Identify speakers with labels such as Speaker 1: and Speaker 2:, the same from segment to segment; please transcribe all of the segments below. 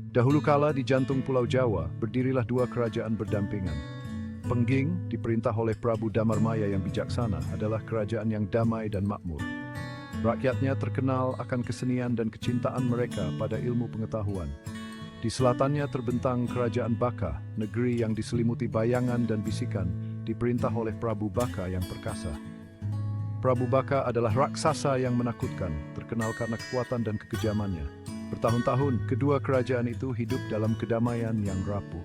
Speaker 1: Dahulu kala di jantung Pulau Jawa, berdirilah dua kerajaan berdampingan. Pengging, diperintah oleh Prabu Damarmaya yang bijaksana, adalah kerajaan yang damai dan makmur. Rakyatnya terkenal akan kesenian dan kecintaan mereka pada ilmu pengetahuan. Di selatannya terbentang Kerajaan Baka, negeri yang diselimuti bayangan dan bisikan, diperintah oleh Prabu Baka yang perkasa. Prabu Baka adalah raksasa yang menakutkan, terkenal karena kekuatan dan kekejamannya. Bertahun-tahun, kedua kerajaan itu hidup dalam kedamaian yang rapuh.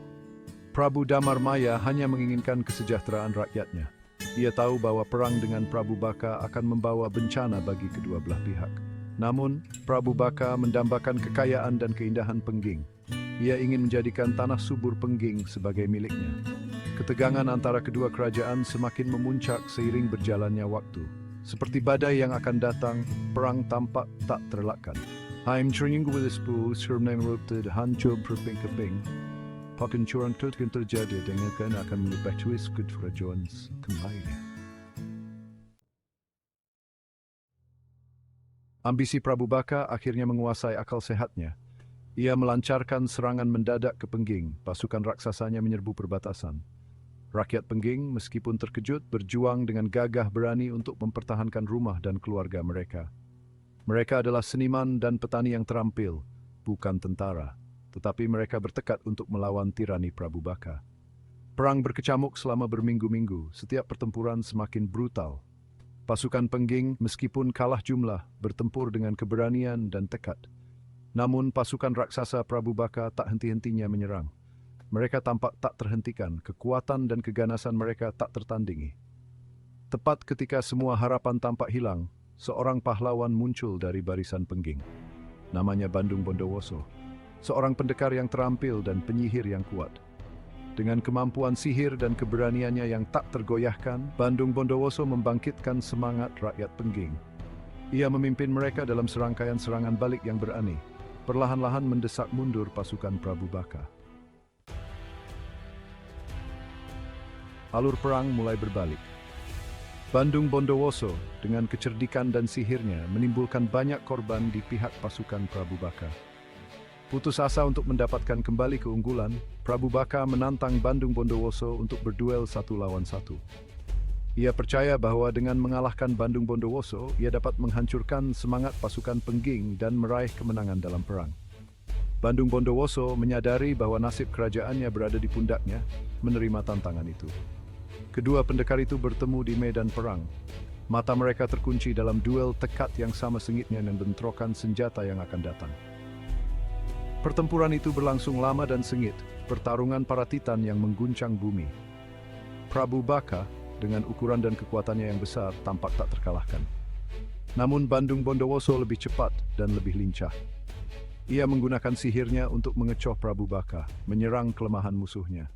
Speaker 1: Prabu Damarmaya hanya menginginkan kesejahteraan rakyatnya. Ia tahu bahwa perang dengan Prabu Baka akan membawa bencana bagi kedua belah pihak. Namun, Prabu Baka mendambakan kekayaan dan keindahan Pengging. Ia ingin menjadikan tanah subur Pengging sebagai miliknya. Ketegangan antara kedua kerajaan semakin memuncak seiring berjalannya waktu. Seperti badai yang akan datang, perang tampak tak terelakkan. I'm trying with this pool, sermon erupted, hancur berping-keping. Pakencuran yang terjadi dengan akan mengubah twist kerajaan kembali. Ambisi Prabu Baka akhirnya menguasai akal sehatnya. Ia melancarkan serangan mendadak ke Pengging, pasukan raksasanya menyerbu perbatasan. Rakyat Pengging, meskipun terkejut, berjuang dengan gagah berani untuk mempertahankan rumah dan keluarga mereka. Mereka adalah seniman dan petani yang terampil, bukan tentara. Tetapi mereka bertekad untuk melawan tirani Prabu Baka. Perang berkecamuk selama berminggu-minggu, setiap pertempuran semakin brutal. Pasukan Pengging, meskipun kalah jumlah, bertempur dengan keberanian dan tekad. Namun pasukan raksasa Prabu Baka tak henti-hentinya menyerang. Mereka tampak tak terhentikan, kekuatan dan keganasan mereka tak tertandingi. Tepat ketika semua harapan tampak hilang, seorang pahlawan muncul dari barisan Pengging. Namanya Bandung Bondowoso. Seorang pendekar yang terampil dan penyihir yang kuat. Dengan kemampuan sihir dan keberaniannya yang tak tergoyahkan, Bandung Bondowoso membangkitkan semangat rakyat Pengging. Ia memimpin mereka dalam serangkaian serangan balik yang berani, perlahan-lahan mendesak mundur pasukan Prabu Baka. Alur perang mulai berbalik. Bandung Bondowoso dengan kecerdikan dan sihirnya menimbulkan banyak korban di pihak pasukan Prabu Baka. Putus asa untuk mendapatkan kembali keunggulan, Prabu Baka menantang Bandung Bondowoso untuk berduel 1 lawan 1. Ia percaya bahwa dengan mengalahkan Bandung Bondowoso, ia dapat menghancurkan semangat pasukan Pengging dan meraih kemenangan dalam perang. Bandung Bondowoso menyadari bahwa nasib kerajaannya berada di pundaknya, menerima tantangan itu. Kedua pendekar itu bertemu di medan perang. Mata mereka terkunci dalam duel tekad yang sama sengitnya dan bentrokan senjata yang akan datang. Pertempuran itu berlangsung lama dan sengit, pertarungan para titan yang mengguncang bumi. Prabu Baka, dengan ukuran dan kekuatannya yang besar, tampak tak terkalahkan. Namun Bandung Bondowoso lebih cepat dan lebih lincah. Ia menggunakan sihirnya untuk mengecoh Prabu Baka, menyerang kelemahan musuhnya.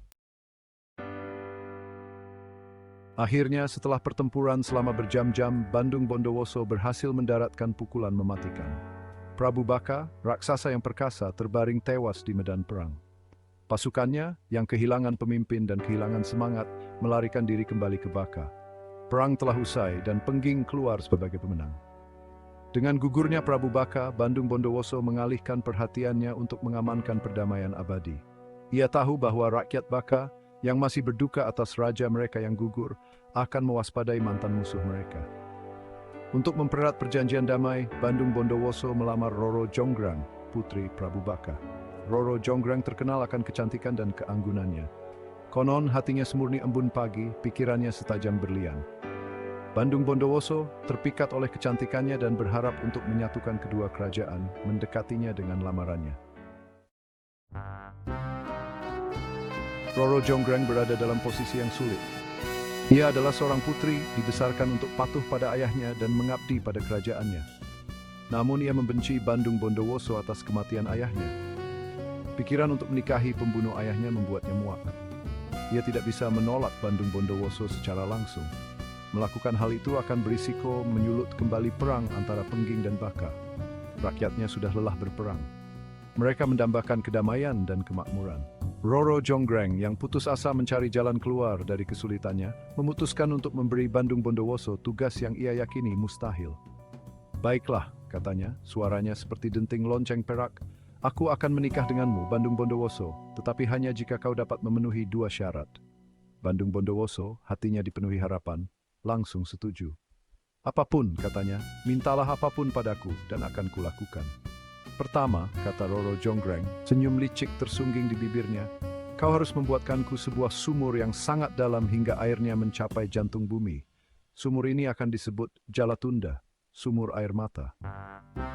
Speaker 1: Akhirnya, setelah pertempuran selama berjam-jam, Bandung Bondowoso berhasil mendaratkan pukulan mematikan. Prabu Baka, raksasa yang perkasa, terbaring tewas di medan perang. Pasukannya, yang kehilangan pemimpin dan kehilangan semangat, melarikan diri kembali ke Baka. Perang telah usai dan Pengging keluar sebagai pemenang. Dengan gugurnya Prabu Baka, Bandung Bondowoso mengalihkan perhatiannya untuk mengamankan perdamaian abadi. Ia tahu bahwa rakyat Baka, yang masih berduka atas raja mereka yang gugur, akan mewaspadai mantan musuh mereka. Untuk mempererat perjanjian damai, Bandung Bondowoso melamar Roro Jonggrang, putri Prabu Baka. Roro Jonggrang terkenal akan kecantikan dan keanggunannya. Konon hatinya semurni embun pagi, pikirannya setajam berlian. Bandung Bondowoso terpikat oleh kecantikannya dan berharap untuk menyatukan kedua kerajaan, mendekatinya dengan lamarannya. Roro Jonggrang berada dalam posisi yang sulit. Ia adalah seorang putri, dibesarkan untuk patuh pada ayahnya dan mengabdi pada kerajaannya. Namun ia membenci Bandung Bondowoso atas kematian ayahnya. Pikiran untuk menikahi pembunuh ayahnya membuatnya muak. Ia tidak bisa menolak Bandung Bondowoso secara langsung. Melakukan hal itu akan berisiko menyulut kembali perang antara Pengging dan Baka. Rakyatnya sudah lelah berperang. Mereka mendambakan kedamaian dan kemakmuran. Roro Jonggrang yang putus asa mencari jalan keluar dari kesulitannya, memutuskan untuk memberi Bandung Bondowoso tugas yang ia yakini mustahil. Baiklah, katanya, suaranya seperti denting lonceng perak, Aku akan menikah denganmu, Bandung Bondowoso, tetapi hanya jika kau dapat memenuhi 2 syarat. Bandung Bondowoso, hatinya dipenuhi harapan, langsung setuju. Apapun, katanya, mintalah apapun padaku dan akan kulakukan. Pertama, kata Roro Jonggrang, senyum licik tersungging di bibirnya, kau harus membuatkanku sebuah sumur yang sangat dalam hingga airnya mencapai jantung bumi. Sumur ini akan disebut Jalatunda, sumur air mata.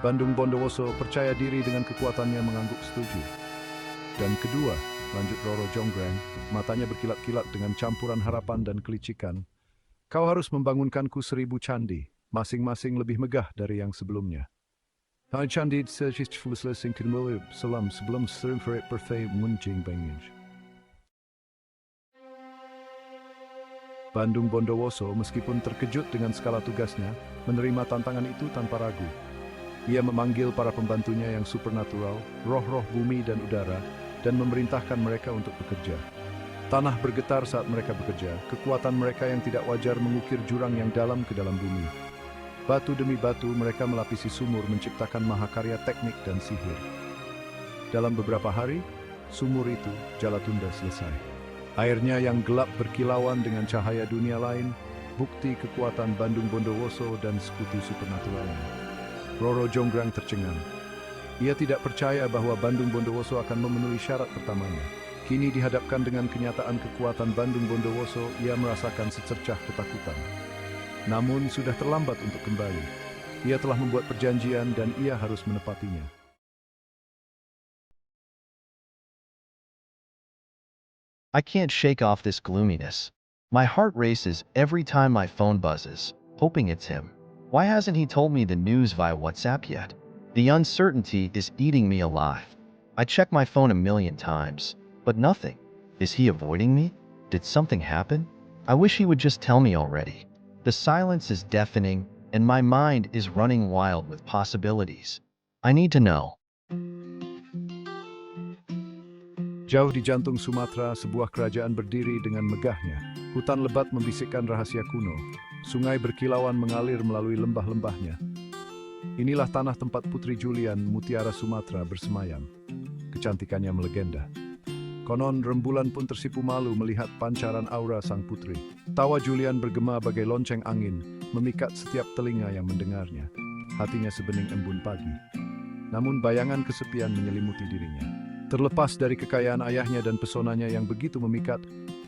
Speaker 1: Bandung Bondowoso percaya diri dengan kekuatannya mengangguk setuju. Dan kedua, lanjut Roro Jonggrang, matanya berkilat-kilat dengan campuran harapan dan kelicikan, kau harus membangunkanku 1000 candi, masing-masing lebih megah dari yang sebelumnya. Candi sing salam sebelum serumferet perfect munjing bangij. Bandung Bondowoso meskipun terkejut dengan skala tugasnya, menerima tantangan itu tanpa ragu. Ia memanggil para pembantunya yang supernatural, roh-roh bumi dan udara, dan memerintahkan mereka untuk bekerja. Tanah bergetar saat mereka bekerja, kekuatan mereka yang tidak wajar mengukir jurang yang dalam ke dalam bumi. Batu demi batu mereka melapisi sumur menciptakan mahakarya teknik dan sihir. Dalam beberapa hari, sumur itu, Jalatunda, selesai. Airnya yang gelap berkilauan dengan cahaya dunia lain, bukti kekuatan Bandung Bondowoso dan sekutu supernaturalnya. Roro Jonggrang tercengang. Ia tidak percaya bahwa Bandung Bondowoso akan memenuhi syarat pertamanya. Kini dihadapkan dengan kenyataan kekuatan Bandung Bondowoso, ia merasakan secercah ketakutan. Namun sudah terlambat untuk kembali. Ia telah membuat perjanjian dan ia harus menepatinya.
Speaker 2: I can't shake off this gloominess. My heart races every time my phone buzzes, hoping it's him. Why hasn't he told me the news via WhatsApp yet? The uncertainty is eating me alive. I check my phone a million times, but nothing. Is he avoiding me? Did something happen? I wish he would just tell me already. The silence is deafening, and my mind is running wild with possibilities. I need to know.
Speaker 1: Jauh di jantung Sumatera, sebuah kerajaan berdiri dengan megahnya. Hutan lebat membisikkan rahasia kuno. Sungai berkilauan mengalir melalui lembah-lembahnya. Inilah tanah tempat Putri Julian, mutiara Sumatera, bersemayam. Kecantikannya melegenda. Konon rembulan pun tersipu malu melihat pancaran aura sang putri. Tawa Julian bergema bagai lonceng angin, memikat setiap telinga yang mendengarnya. Hatinya sebening embun pagi. Namun bayangan kesepian menyelimuti dirinya. Terlepas dari kekayaan ayahnya dan pesonanya yang begitu memikat,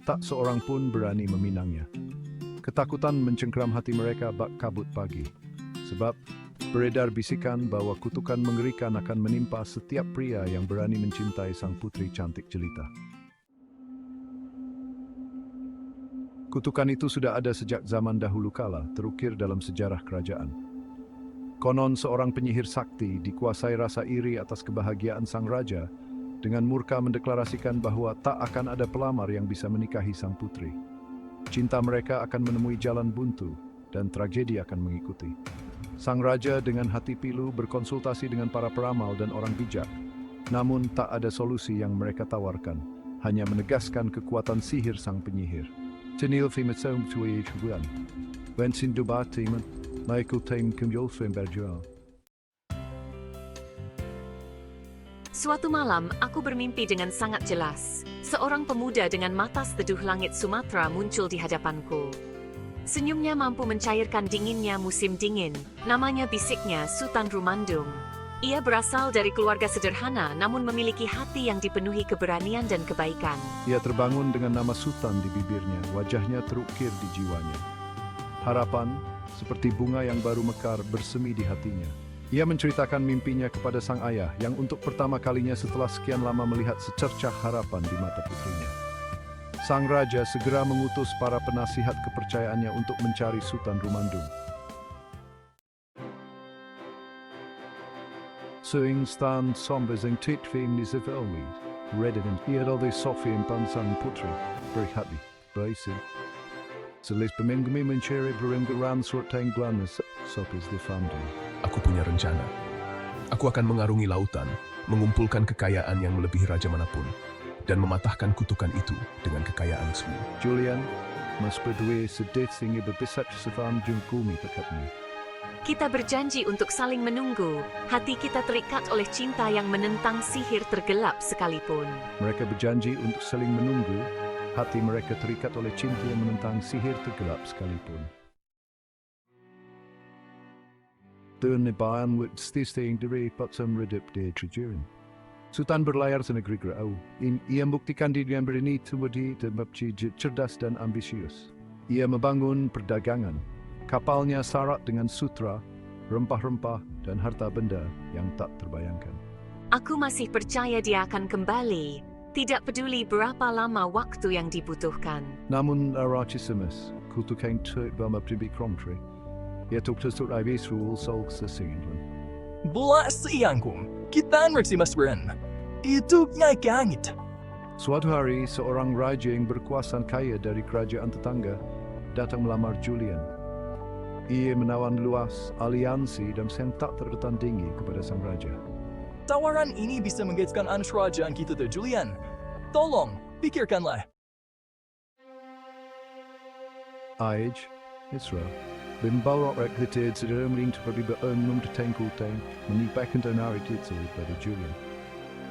Speaker 1: tak seorang pun berani meminangnya. Ketakutan mencengkram hati mereka bak kabut pagi. Sebab beredar bisikan bahwa kutukan mengerikan akan menimpa setiap pria yang berani mencintai sang putri cantik jelita. Kutukan itu sudah ada sejak zaman dahulu kala, terukir dalam sejarah kerajaan. Konon seorang penyihir sakti dikuasai rasa iri atas kebahagiaan sang raja, dengan murka mendeklarasikan bahwa tak akan ada pelamar yang bisa menikahi sang putri. Cinta mereka akan menemui jalan buntu, dan tragedi akan mengikuti. Sang raja dengan hati pilu berkonsultasi dengan para peramal dan orang bijak. Namun tak ada solusi yang mereka tawarkan, hanya menegaskan kekuatan sihir sang penyihir. Tenil fimetsom tuye chuan. Wensin dubatiman, Michael Tame kumyolfim berjual.
Speaker 3: Suatu malam, aku bermimpi dengan sangat jelas. Seorang pemuda dengan mata seteduh langit Sumatera muncul di hadapanku. Senyumnya mampu mencairkan dinginnya musim dingin. Namanya bisiknya Sultan Rumandung. Ia berasal dari keluarga sederhana namun memiliki hati yang dipenuhi keberanian dan kebaikan.
Speaker 1: Ia terbangun dengan nama Sultan di bibirnya, wajahnya terukir di jiwanya. Harapan, seperti bunga yang baru mekar, bersemi di hatinya. Ia menceritakan mimpinya kepada sang ayah yang untuk pertama kalinya setelah sekian lama melihat secercah harapan di mata putrinya. Sang raja segera mengutus para penasihat kepercayaannya untuk mencari Sultan Rumandung. Suing stan sombezing titving nizivelwi, redden iadolde Sofian pansang putri, berhati, baisi. Selis pemingmi mencari beringgaran surteng glanas, sopis defamdi.
Speaker 4: Aku punya rencana. Aku akan mengarungi lautan, mengumpulkan kekayaan yang melebihi raja manapun, dan mematahkan kutukan itu dengan kekayaan semua.
Speaker 1: Julian, mas berdua sedih sehingga berbisat sevan jungkumi pekatnya.
Speaker 3: Kita berjanji untuk saling menunggu. Hati kita terikat oleh cinta yang menentang sihir tergelap sekalipun.
Speaker 1: Mereka berjanji untuk saling menunggu. Hati mereka terikat oleh cinta yang menentang sihir tergelap sekalipun. Ternebaan with stisting diri patsam redup de trajurin. Sultan berlayar ke negeri Grau. Ia membuktikan dirinya berani tumudi dan cerdas dan ambisius. Ia membangun perdagangan. Kapalnya syarat dengan sutra, rempah-rempah, dan harta benda yang tak terbayangkan.
Speaker 3: Aku masih percaya dia akan kembali, tidak peduli berapa lama waktu yang dibutuhkan.
Speaker 1: Namun Arachisimus, kutukan Turk Bama Pribi Kromtri, ia tuktusut ibis rule solg sesingin.
Speaker 5: Bula siyangkung, kita ngersimasren. Itu nyai kangit.
Speaker 1: Suatu hari, seorang raja yang berkuasa kaya dari kerajaan tetangga datang melamar Julian. Ia menawan luas aliansi dan sentak tertandingi kepada sang raja.
Speaker 5: Tawaran ini bisa menggetarkan kerajaan kita tuh, Julian. Tolong, pikirkanlah.
Speaker 1: Age, Israel, bimbalok rekrutid sedera melintu perbiba umum tetengkuteng menipahkan tenari titsu pada Julian.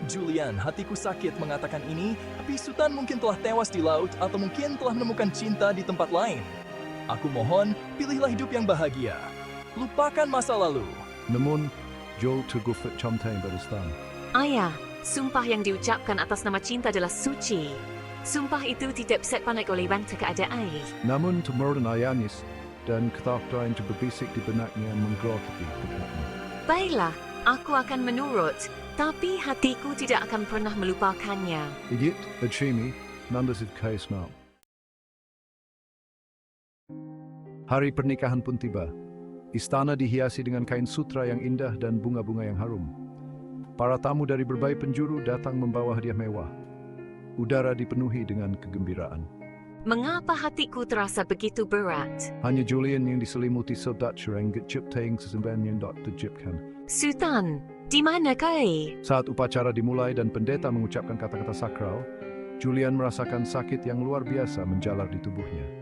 Speaker 5: Julian, hatiku sakit mengatakan ini, tapi Sultan mungkin telah tewas di laut atau mungkin telah menemukan cinta di tempat lain. Aku mohon, pilihlah hidup yang bahagia. Lupakan masa lalu.
Speaker 1: Namun, Joel tergufat comteng beristan.
Speaker 3: Ayah, sumpah yang diucapkan atas nama cinta adalah suci. Sumpah itu tidak bisa panik oleh bangsa keadaan.
Speaker 1: Namun, temurun ayanis dan ketakutan yang berbisik di benaknya menggerogoti hidupnya.
Speaker 3: Baiklah, aku akan menurut, tapi hatiku tidak akan pernah melupakannya.
Speaker 1: Igit, Adshimi, Nandasid Kaismau. Hari pernikahan pun tiba. Istana dihiasi dengan kain sutra yang indah dan bunga-bunga yang harum. Para tamu dari berbagai penjuru datang membawa hadiah mewah. Udara dipenuhi dengan kegembiraan.
Speaker 3: Mengapa hatiku terasa begitu berat?
Speaker 1: Hanya Julian yang diselimuti sodat serang gecipteng sesembahan yang tak terjipkan.
Speaker 3: Sultan, di mana kau?
Speaker 1: Saat upacara dimulai dan pendeta mengucapkan kata-kata sakral, Julian merasakan sakit yang luar biasa menjalar di tubuhnya.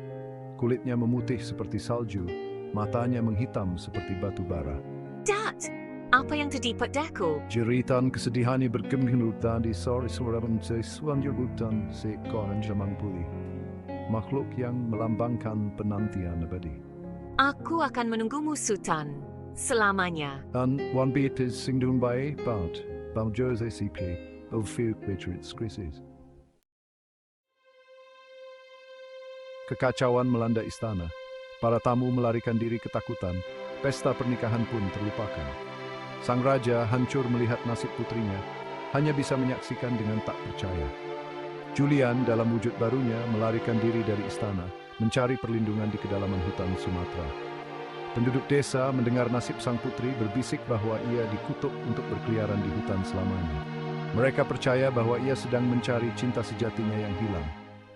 Speaker 1: Kulitnya memutih seperti salju, matanya menghitam seperti batu bara.
Speaker 3: Dat, apa yang terjadi padaku?
Speaker 1: Jeritan kesedihannya bergemurutan di sore suraman sesuan jemputan seekor jamang pulih. Makhluk yang melambangkan penantian abadi.
Speaker 3: Aku akan menunggumu, Sultan, selamanya.
Speaker 1: Dan Wan Beatrice singdun by Bart, Bam Jose CP, of Few Patriots Crisis. Kekacauan melanda istana. Para tamu melarikan diri ketakutan. Pesta pernikahan pun terlupakan. Sang raja hancur melihat nasib putrinya, hanya bisa menyaksikan dengan tak percaya. Julian dalam wujud barunya melarikan diri dari istana, mencari perlindungan di kedalaman hutan Sumatera. Penduduk desa mendengar nasib sang putri berbisik bahwa ia dikutuk untuk berkeliaran di hutan selamanya. Mereka percaya bahwa ia sedang mencari cinta sejatinya yang hilang.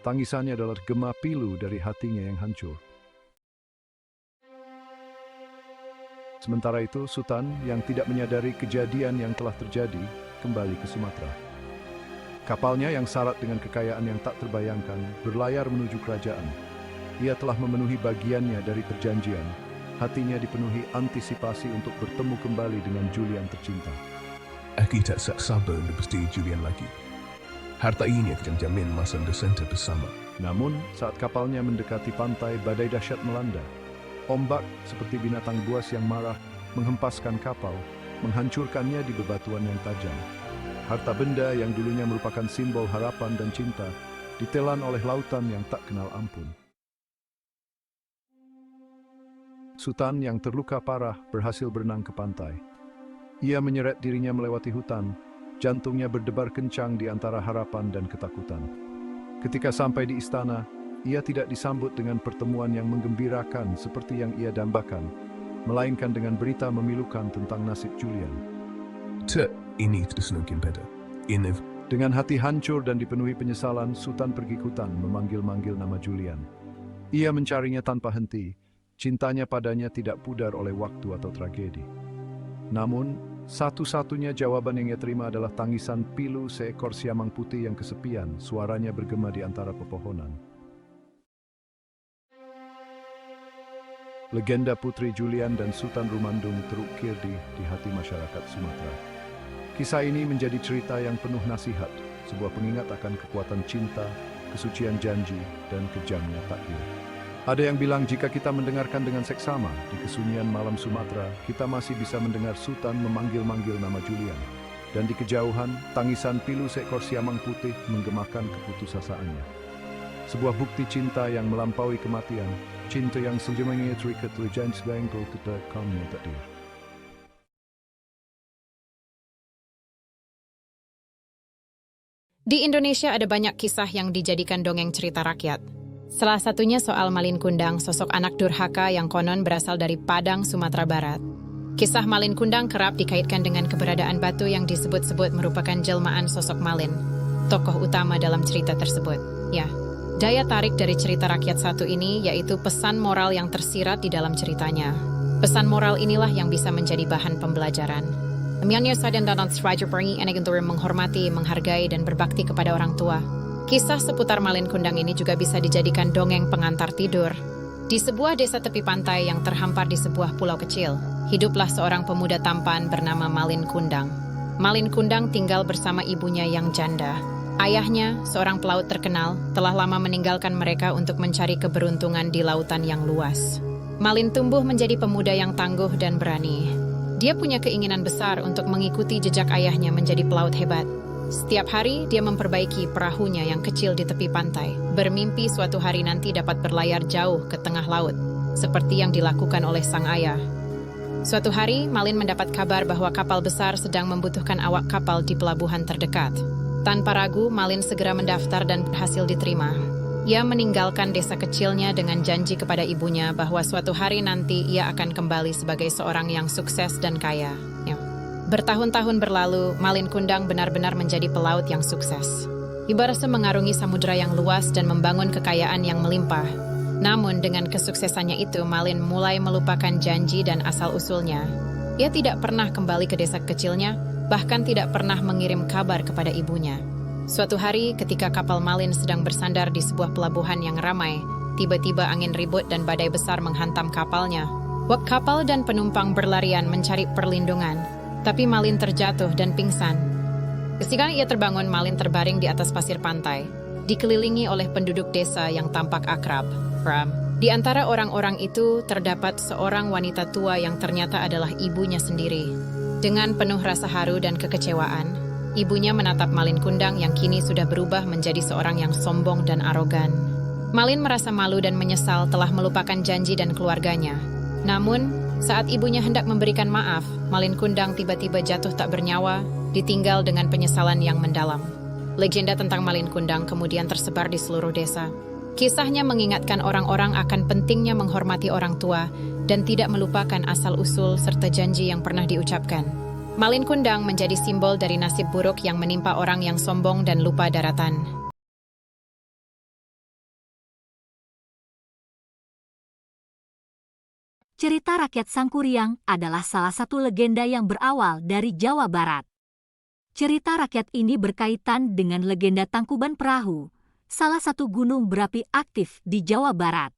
Speaker 1: Tangisannya adalah gema pilu dari hatinya yang hancur. Sementara itu, Sultan yang tidak menyadari kejadian yang telah terjadi kembali ke Sumatera. Kapalnya yang syarat dengan kekayaan yang tak terbayangkan berlayar menuju kerajaan. Ia telah memenuhi bagiannya dari perjanjian. Hatinya dipenuhi antisipasi untuk bertemu kembali dengan Julian tercinta.
Speaker 4: Aku tak sabar untuk bertemu Julian lagi. Harta ini akan jamin masa depan bersama.
Speaker 1: Namun, saat kapalnya mendekati pantai, badai dahsyat melanda. Ombak seperti binatang buas yang marah menghempaskan kapal, menghancurkannya di bebatuan yang tajam. Harta benda yang dulunya merupakan simbol harapan dan cinta, ditelan oleh lautan yang tak kenal ampun. Sultan yang terluka parah berhasil berenang ke pantai. Ia menyeret dirinya melewati hutan, jantungnya berdebar kencang di antara harapan dan ketakutan. Ketika sampai di istana, ia tidak disambut dengan pertemuan yang menggembirakan seperti yang ia dambakan, melainkan dengan berita memilukan tentang nasib Julian.
Speaker 4: Ini mungkin beda.
Speaker 1: Dengan hati hancur dan dipenuhi penyesalan, Sultan pergi ke hutan memanggil-manggil nama Julian. Ia mencarinya tanpa henti, cintanya padanya tidak pudar oleh waktu atau tragedi. Namun, satu-satunya jawaban yang ia terima adalah tangisan pilu seekor siamang putih yang kesepian, suaranya bergema di antara pepohonan. Legenda Putri Julian dan Sultan Rumandung terukir di hati masyarakat Sumatera. Kisah ini menjadi cerita yang penuh nasihat, sebuah pengingat akan kekuatan cinta, kesucian janji, dan kejamnya takdir. Ada yang bilang jika kita mendengarkan dengan seksama di kesunyian malam Sumatera, kita masih bisa mendengar Sultan memanggil-manggil nama Julian. Dan di kejauhan, tangisan pilu seekor siamang putih menggemakan keputusasaannya. Sebuah bukti cinta yang melampaui kematian, cinta yang selamanya terikat oleh janji bangkul ketekamnya takdir.
Speaker 6: Di Indonesia ada banyak kisah yang dijadikan dongeng cerita rakyat. Salah satunya soal Malin Kundang, sosok anak durhaka yang konon berasal dari Padang, Sumatera Barat. Kisah Malin Kundang kerap dikaitkan dengan keberadaan batu yang disebut-sebut merupakan jelmaan sosok Malin, tokoh utama dalam cerita tersebut. Ya, daya tarik dari cerita rakyat satu ini yaitu pesan moral yang tersirat di dalam ceritanya. Pesan moral inilah yang bisa menjadi bahan pembelajaran. Emiannya sadar dan raja perangi enak untuk menghormati, menghargai, dan berbakti kepada orang tua. Kisah seputar Malin Kundang ini juga bisa dijadikan dongeng pengantar tidur. Di sebuah desa tepi pantai yang terhampar di sebuah pulau kecil, hiduplah seorang pemuda tampan bernama Malin Kundang. Malin Kundang tinggal bersama ibunya yang janda. Ayahnya, seorang pelaut terkenal, telah lama meninggalkan mereka untuk mencari keberuntungan di lautan yang luas. Malin tumbuh menjadi pemuda yang tangguh dan berani. Dia punya keinginan besar untuk mengikuti jejak ayahnya menjadi pelaut hebat. Setiap hari, dia memperbaiki perahunya yang kecil di tepi pantai, bermimpi suatu hari nanti dapat berlayar jauh ke tengah laut, seperti yang dilakukan oleh sang ayah. Suatu hari, Malin mendapat kabar bahwa kapal besar sedang membutuhkan awak kapal di pelabuhan terdekat. Tanpa ragu, Malin segera mendaftar dan berhasil diterima. Ia meninggalkan desa kecilnya dengan janji kepada ibunya bahwa suatu hari nanti ia akan kembali sebagai seorang yang sukses dan kaya. Bertahun-tahun berlalu, Malin Kundang benar-benar menjadi pelaut yang sukses. Ibaratnya mengarungi samudera yang luas dan membangun kekayaan yang melimpah. Namun dengan kesuksesannya itu, Malin mulai melupakan janji dan asal-usulnya. Ia tidak pernah kembali ke desa kecilnya, bahkan tidak pernah mengirim kabar kepada ibunya. Suatu hari, ketika kapal Malin sedang bersandar di sebuah pelabuhan yang ramai, tiba-tiba angin ribut dan badai besar menghantam kapalnya. Wak kapal dan penumpang berlarian mencari perlindungan, tapi Malin terjatuh dan pingsan. Ketika ia terbangun, Malin terbaring di atas pasir pantai, dikelilingi oleh penduduk desa yang tampak akrab. Di antara orang-orang itu terdapat seorang wanita tua yang ternyata adalah ibunya sendiri. Dengan penuh rasa haru dan kekecewaan, ibunya menatap Malin Kundang yang kini sudah berubah menjadi seorang yang sombong dan arogan. Malin merasa malu dan menyesal telah melupakan janji dan keluarganya. Namun, saat ibunya hendak memberikan maaf, Malin Kundang tiba-tiba jatuh tak bernyawa, ditinggal dengan penyesalan yang mendalam. Legenda tentang Malin Kundang kemudian tersebar di seluruh desa. Kisahnya mengingatkan orang-orang akan pentingnya menghormati orang tua dan tidak melupakan asal-usul serta janji yang pernah diucapkan. Malin Kundang menjadi simbol dari nasib buruk yang menimpa orang yang sombong dan lupa daratan.
Speaker 7: Cerita rakyat Sangkuriang adalah salah satu legenda yang berawal dari Jawa Barat. Cerita rakyat ini berkaitan dengan legenda Tangkuban Perahu, salah satu gunung berapi aktif di Jawa Barat.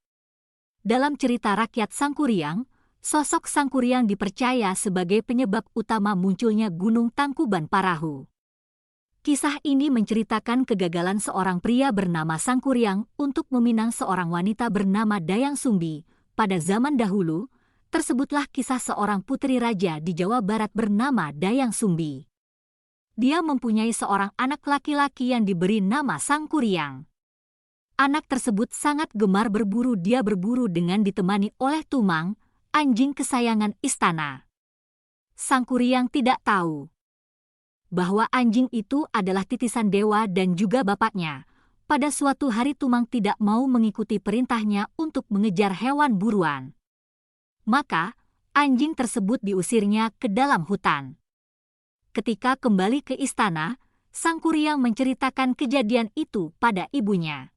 Speaker 7: Dalam cerita rakyat Sangkuriang, sosok Sangkuriang dipercaya sebagai penyebab utama munculnya Gunung Tangkuban Parahu. Kisah ini menceritakan kegagalan seorang pria bernama Sangkuriang untuk meminang seorang wanita bernama Dayang Sumbi. Pada zaman dahulu, tersebutlah kisah seorang putri raja di Jawa Barat bernama Dayang Sumbi. Dia mempunyai seorang anak laki-laki yang diberi nama Sangkuriang. Anak tersebut sangat gemar berburu. Dia berburu dengan ditemani oleh Tumang, anjing kesayangan istana. Sangkuriang tidak tahu bahwa anjing itu adalah titisan dewa dan juga bapaknya. Pada suatu hari Tumang tidak mau mengikuti perintahnya untuk mengejar hewan buruan. Maka, anjing tersebut diusirnya ke dalam hutan. Ketika kembali ke istana, Sangkuriang menceritakan kejadian itu pada ibunya.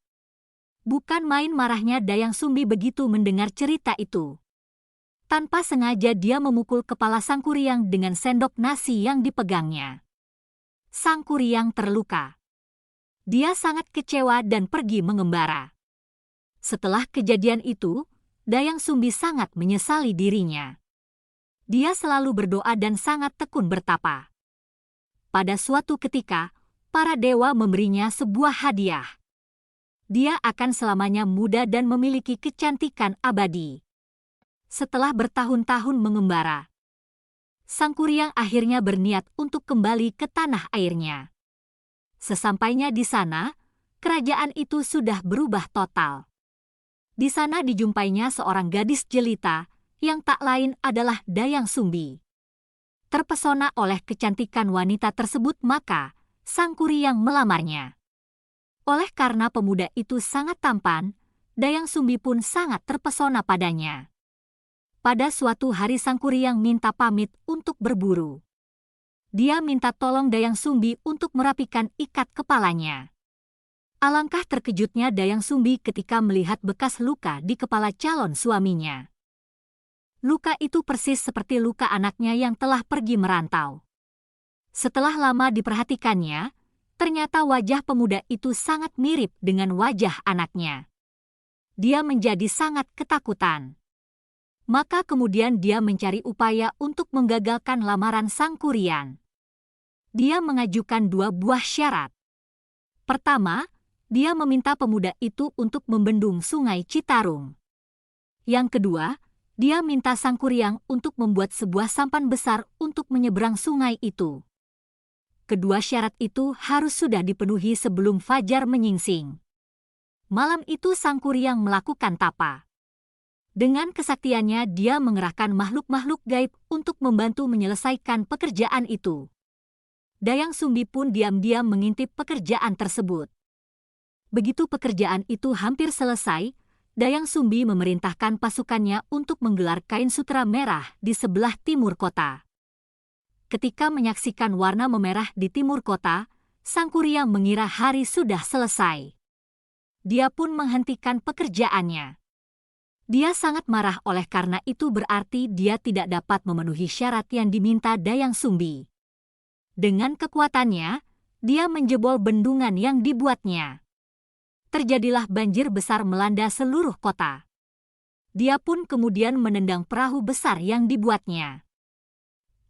Speaker 7: Bukan main marahnya Dayang Sumbi begitu mendengar cerita itu. Tanpa sengaja dia memukul kepala Sangkuriang dengan sendok nasi yang dipegangnya. Sangkuriang terluka. Dia sangat kecewa dan pergi mengembara. Setelah kejadian itu, Dayang Sumbi sangat menyesali dirinya. Dia selalu berdoa dan sangat tekun bertapa. Pada suatu ketika, para dewa memberinya sebuah hadiah. Dia akan selamanya muda dan memiliki kecantikan abadi. Setelah bertahun-tahun mengembara, Sang Kuryang akhirnya berniat untuk kembali ke tanah airnya. Sesampainya di sana, kerajaan itu sudah berubah total. Di sana dijumpainya seorang gadis jelita yang tak lain adalah Dayang Sumbi. Terpesona oleh kecantikan wanita tersebut, maka Sang Kuryang melamarnya. Oleh karena pemuda itu sangat tampan, Dayang Sumbi pun sangat terpesona padanya. Pada suatu hari Sang Kuryang minta pamit untuk berburu. Dia minta tolong Dayang Sumbi untuk merapikan ikat kepalanya. Alangkah terkejutnya Dayang Sumbi ketika melihat bekas luka di kepala calon suaminya. Luka itu persis seperti luka anaknya yang telah pergi merantau. Setelah lama diperhatikannya, ternyata wajah pemuda itu sangat mirip dengan wajah anaknya. Dia menjadi sangat ketakutan. Maka kemudian dia mencari upaya untuk menggagalkan lamaran Sang Kuryang. Dia mengajukan 2 buah syarat. Pertama, dia meminta pemuda itu untuk membendung Sungai Citarum. Yang kedua, dia minta Sang Kuryang untuk membuat sebuah sampan besar untuk menyeberang sungai itu. Kedua syarat itu harus sudah dipenuhi sebelum fajar menyingsing. Malam itu Sang Kuryang melakukan tapa. Dengan kesaktiannya dia mengerahkan makhluk-makhluk gaib untuk membantu menyelesaikan pekerjaan itu. Dayang Sumbi pun diam-diam mengintip pekerjaan tersebut. Begitu pekerjaan itu hampir selesai, Dayang Sumbi memerintahkan pasukannya untuk menggelar kain sutra merah di sebelah timur kota. Ketika menyaksikan warna memerah di timur kota, Sang Kuryang mengira hari sudah selesai. Dia pun menghentikan pekerjaannya. Dia sangat marah oleh karena itu berarti dia tidak dapat memenuhi syarat yang diminta Dayang Sumbi. Dengan kekuatannya, dia menjebol bendungan yang dibuatnya. Terjadilah banjir besar melanda seluruh kota. Dia pun kemudian menendang perahu besar yang dibuatnya.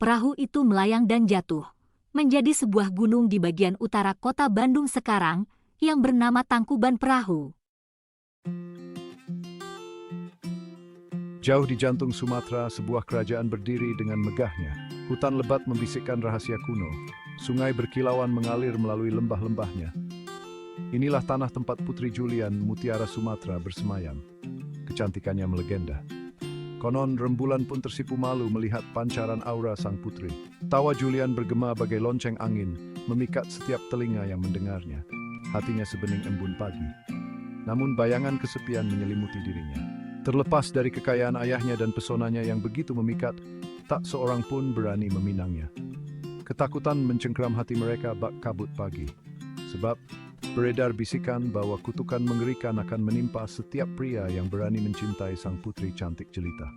Speaker 7: Perahu itu melayang dan jatuh, menjadi sebuah gunung di bagian utara kota Bandung sekarang yang bernama Tangkuban Perahu.
Speaker 1: Jauh di jantung Sumatera, sebuah kerajaan berdiri dengan megahnya. Hutan lebat membisikkan rahasia kuno. Sungai berkilauan mengalir melalui lembah-lembahnya. Inilah tanah tempat Putri Julian, mutiara Sumatera, bersemayam. Kecantikannya melegenda. Konon rembulan pun tersipu malu melihat pancaran aura sang putri. Tawa Julian bergema bagai lonceng angin, memikat setiap telinga yang mendengarnya. Hatinya sebening embun pagi. Namun bayangan kesepian menyelimuti dirinya. Terlepas dari kekayaan ayahnya dan pesonanya yang begitu memikat, tak seorang pun berani meminangnya. Ketakutan mencengkeram hati mereka bak kabut pagi. Sebab beredar bisikan bahwa kutukan mengerikan akan menimpa setiap pria yang berani mencintai sang putri cantik jelita.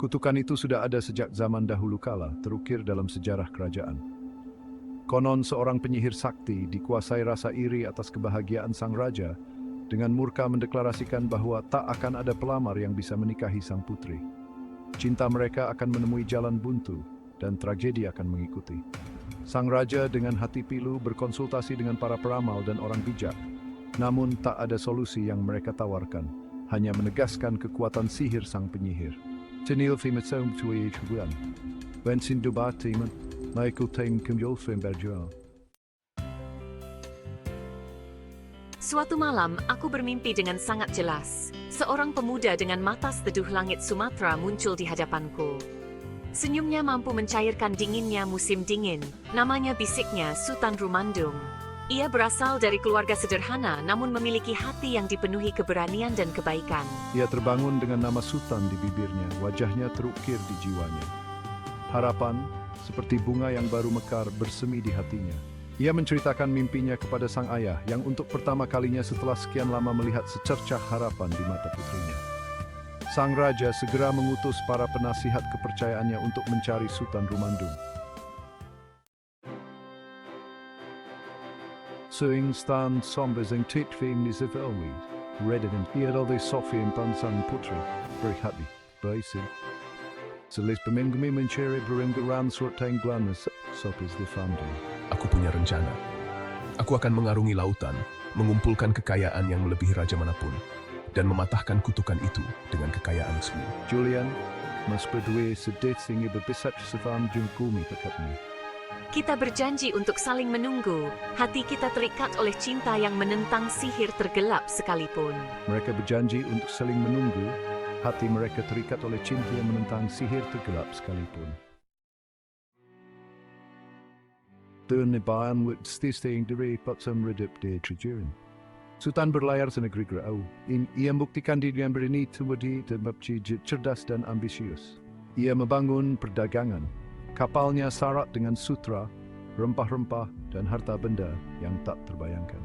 Speaker 1: Kutukan itu sudah ada sejak zaman dahulu kala, terukir dalam sejarah kerajaan. Konon seorang penyihir sakti dikuasai rasa iri atas kebahagiaan sang raja, dengan murka mendeklarasikan bahwa tak akan ada pelamar yang bisa menikahi sang putri. Cinta mereka akan menemui jalan buntu, dan tragedi akan mengikuti. Sang raja dengan hati pilu berkonsultasi dengan para peramal dan orang bijak. Namun tak ada solusi yang mereka tawarkan, hanya menegaskan kekuatan sihir sang penyihir. Tenil fimetsom tui chuan. Wensin dubatiman, Michael Teng Kumjolfim Berjual.
Speaker 3: Suatu malam, aku bermimpi dengan sangat jelas. Seorang pemuda dengan mata seteduh langit Sumatera muncul di hadapanku. Senyumnya mampu mencairkan dinginnya musim dingin. Namanya bisiknya Sultan Rumandung. Ia berasal dari keluarga sederhana namun memiliki hati yang dipenuhi keberanian dan kebaikan.
Speaker 1: Ia terbangun dengan nama Sultan di bibirnya, wajahnya terukir di jiwanya. Harapan, seperti bunga yang baru mekar, bersemi di hatinya. Ia menceritakan mimpinya kepada sang ayah yang untuk pertama kalinya setelah sekian lama melihat secercah harapan di mata putrinya. Sang raja segera mengutus para penasihat kepercayaannya untuk mencari Sultan Rumandung. Suing stan sombezing titving nizivelwi, Redden ia oleh Sophie impan sang putri, berhati, baisin. Selis peminggu mencari berenggaran surat tenggelamnya sopis the founding.
Speaker 4: Aku punya rencana. Aku akan mengarungi lautan, mengumpulkan kekayaan yang melebihi raja manapun, dan mematahkan kutukan itu dengan kekayaan semu.
Speaker 1: Julian, mas berdua sedih sehingga berbisat sevan jengkumi pekatnya.
Speaker 3: Kita berjanji untuk saling menunggu. Hati kita terikat oleh cinta yang menentang sihir tergelap sekalipun.
Speaker 1: Mereka berjanji untuk saling menunggu. Hati mereka terikat oleh cinta yang menentang sihir tergelap sekalipun. Ternebahan with stisting dari patsam redup de trajurin. Sultan berlayar ke negeri Grau. Ia membuktikan dirinya berani tewadi dan cerdas dan ambisius. Ia membangun perdagangan. Kapalnya syarat dengan sutra, rempah-rempah, dan harta benda yang tak terbayangkan.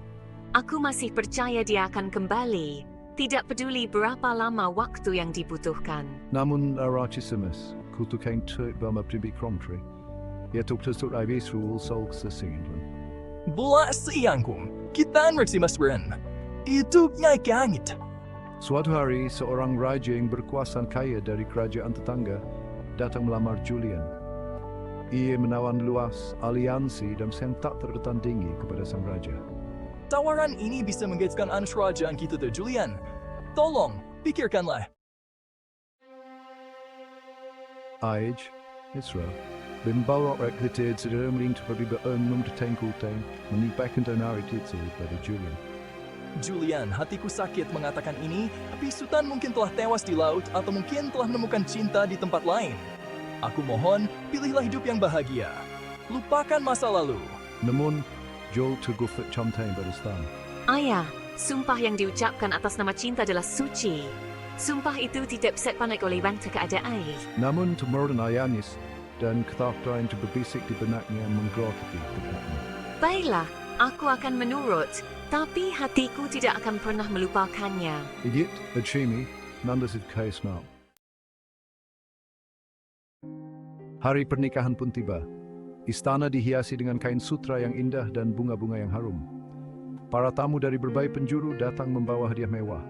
Speaker 3: Aku masih percaya dia akan kembali. Tidak peduli berapa lama waktu yang dibutuhkan.
Speaker 1: Namun Arachisimus, kutukan Turk bama pribi kromtri, ia tuktusut ibis rule sol sesingin.
Speaker 5: Bula siyangkung, kita nreksimas ren. Itu nyai kangit.
Speaker 1: Suatu hari, seorang raja yang berkuasa kaya dari kerajaan tetangga datang melamar Julian. Ia menawan luas, aliansi dan sen tak tertandingi kepada sang raja.
Speaker 5: Tawaran ini bisa menggetarkan anas kerajaan kita tuh, Julian. Tolong, pikirkanlah.
Speaker 1: Age, Israel, bimbalok rekrutid sedang melintas pada mempertengkulteng, menipakan tanari titsu pada Julian.
Speaker 5: Julian, hatiku sakit mengatakan ini, tapi Sultan mungkin telah tewas di laut atau mungkin telah menemukan cinta di tempat lain. Aku mohon, pilihlah hidup yang bahagia. Lupakan masa lalu.
Speaker 1: Namun, Joel tegufat camteng pada stan.
Speaker 3: Ayah, sumpah yang diucapkan atas nama cinta adalah suci. Sumpah itu tidak bisa panik oleh bangsa keadaan.
Speaker 1: Namun, temurun ayanis dan ketakutan yang berbisik di benaknya menggerogoti dekatnya.
Speaker 3: Baiklah, aku akan menurut, tapi hatiku tidak akan pernah melupakannya.
Speaker 1: Igit, Adshimi, nandasid kais mau. Hari pernikahan pun tiba. Istana dihiasi dengan kain sutra yang indah dan bunga-bunga yang harum. Para tamu dari berbagai penjuru datang membawa hadiah mewah.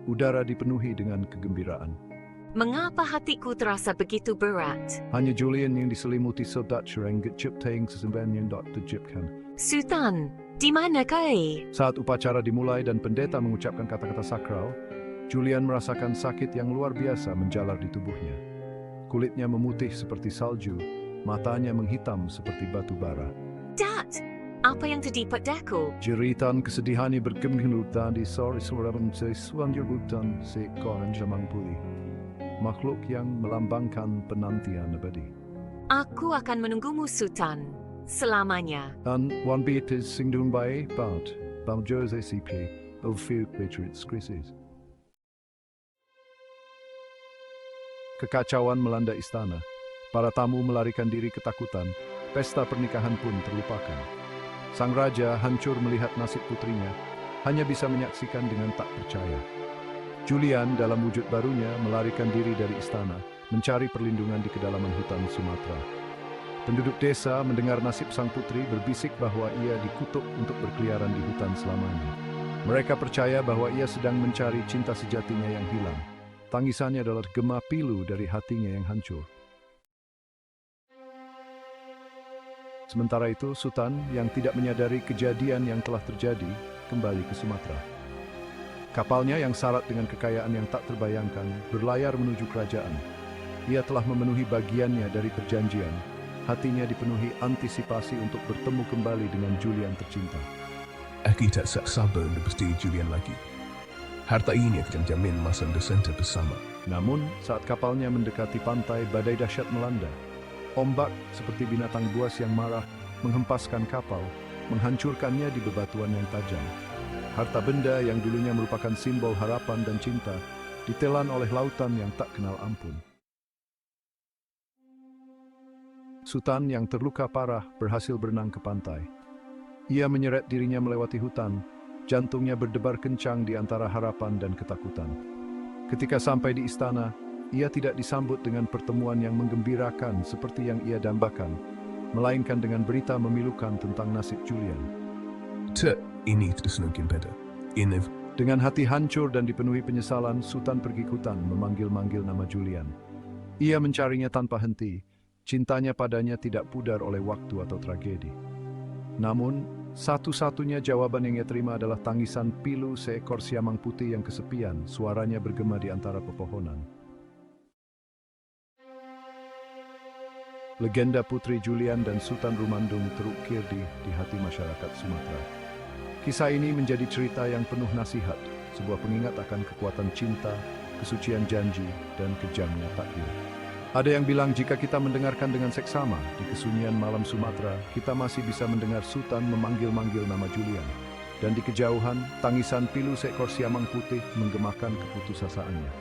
Speaker 1: Udara dipenuhi dengan kegembiraan.
Speaker 3: Mengapa hatiku terasa begitu berat?
Speaker 1: Hanya Julian yang diselimuti sodat yang ciptaing sesembahan yang tak terjipkan.
Speaker 3: Sultan, di mana kau?
Speaker 1: Saat upacara dimulai dan pendeta mengucapkan kata-kata sakral, Julian merasakan sakit yang luar biasa menjalar di tubuhnya. Kulitnya memutih seperti salju, matanya menghitam seperti batu bara.
Speaker 3: Dat, apa yang terjadi padaku?
Speaker 1: Jeritan kesedihannya bergemurutan di sore suraban sesuan jurbutan seekor jamang pulih. Makhluk yang melambangkan penantian abadi.
Speaker 3: Aku akan menunggumu, Sultan, selamanya.
Speaker 1: Dan Wan Beatrice singdun bae baut, bam Jose CP, Ophir Patriots Crisis. Kekacauan melanda istana. Para tamu melarikan diri ketakutan. Pesta pernikahan pun terlupakan. Sang raja hancur melihat nasib putrinya, hanya bisa menyaksikan dengan tak percaya. Julian dalam wujud barunya melarikan diri dari istana, mencari perlindungan di kedalaman hutan Sumatera. Penduduk desa mendengar nasib sang putri berbisik bahwa ia dikutuk untuk berkeliaran di hutan selamanya. Mereka percaya bahwa ia sedang mencari cinta sejatinya yang hilang. Tangisannya adalah gema pilu dari hatinya yang hancur. Sementara itu, Sultan yang tidak menyadari kejadian yang telah terjadi kembali ke Sumatera. Kapalnya yang syarat dengan kekayaan yang tak terbayangkan berlayar menuju kerajaan. Ia telah memenuhi bagiannya dari perjanjian. Hatinya dipenuhi antisipasi untuk bertemu kembali dengan Julian tercinta.
Speaker 4: Aku tak sabar untuk bertemu Julian lagi. Harta ini akan jamin masa depan bersama.
Speaker 1: Namun, saat kapalnya mendekati pantai, badai dahsyat melanda. Ombak, seperti binatang buas yang marah, menghempaskan kapal, menghancurkannya di bebatuan yang tajam. Harta benda yang dulunya merupakan simbol harapan dan cinta, ditelan oleh lautan yang tak kenal ampun. Sultan yang terluka parah berhasil berenang ke pantai. Ia menyeret dirinya melewati hutan, jantungnya berdebar kencang di antara harapan dan ketakutan. Ketika sampai di istana, ia tidak disambut dengan pertemuan yang menggembirakan seperti yang ia dambakan, melainkan dengan berita memilukan tentang nasib Julian.
Speaker 4: Ini terus mungkin beda. Ini
Speaker 1: Dengan hati hancur dan dipenuhi penyesalan, Sultan pergi ke hutan memanggil-manggil nama Julian. Ia mencarinya tanpa henti. Cintanya padanya tidak pudar oleh waktu atau tragedi. Namun, satu-satunya jawaban yang ia terima adalah tangisan pilu seekor siamang putih yang kesepian, suaranya bergema di antara pepohonan. Legenda Putri Julian dan Sultan Rumandung terukir di hati masyarakat Sumatera. Kisah ini menjadi cerita yang penuh nasihat, sebuah pengingat akan kekuatan cinta, kesucian janji, dan kejamnya takdir. Ada yang bilang jika kita mendengarkan dengan seksama di kesunyian malam Sumatera, kita masih bisa mendengar Sultan memanggil-manggil nama Julian. Dan di kejauhan, tangisan pilu seekor siamang putih menggemakan keputusasaannya.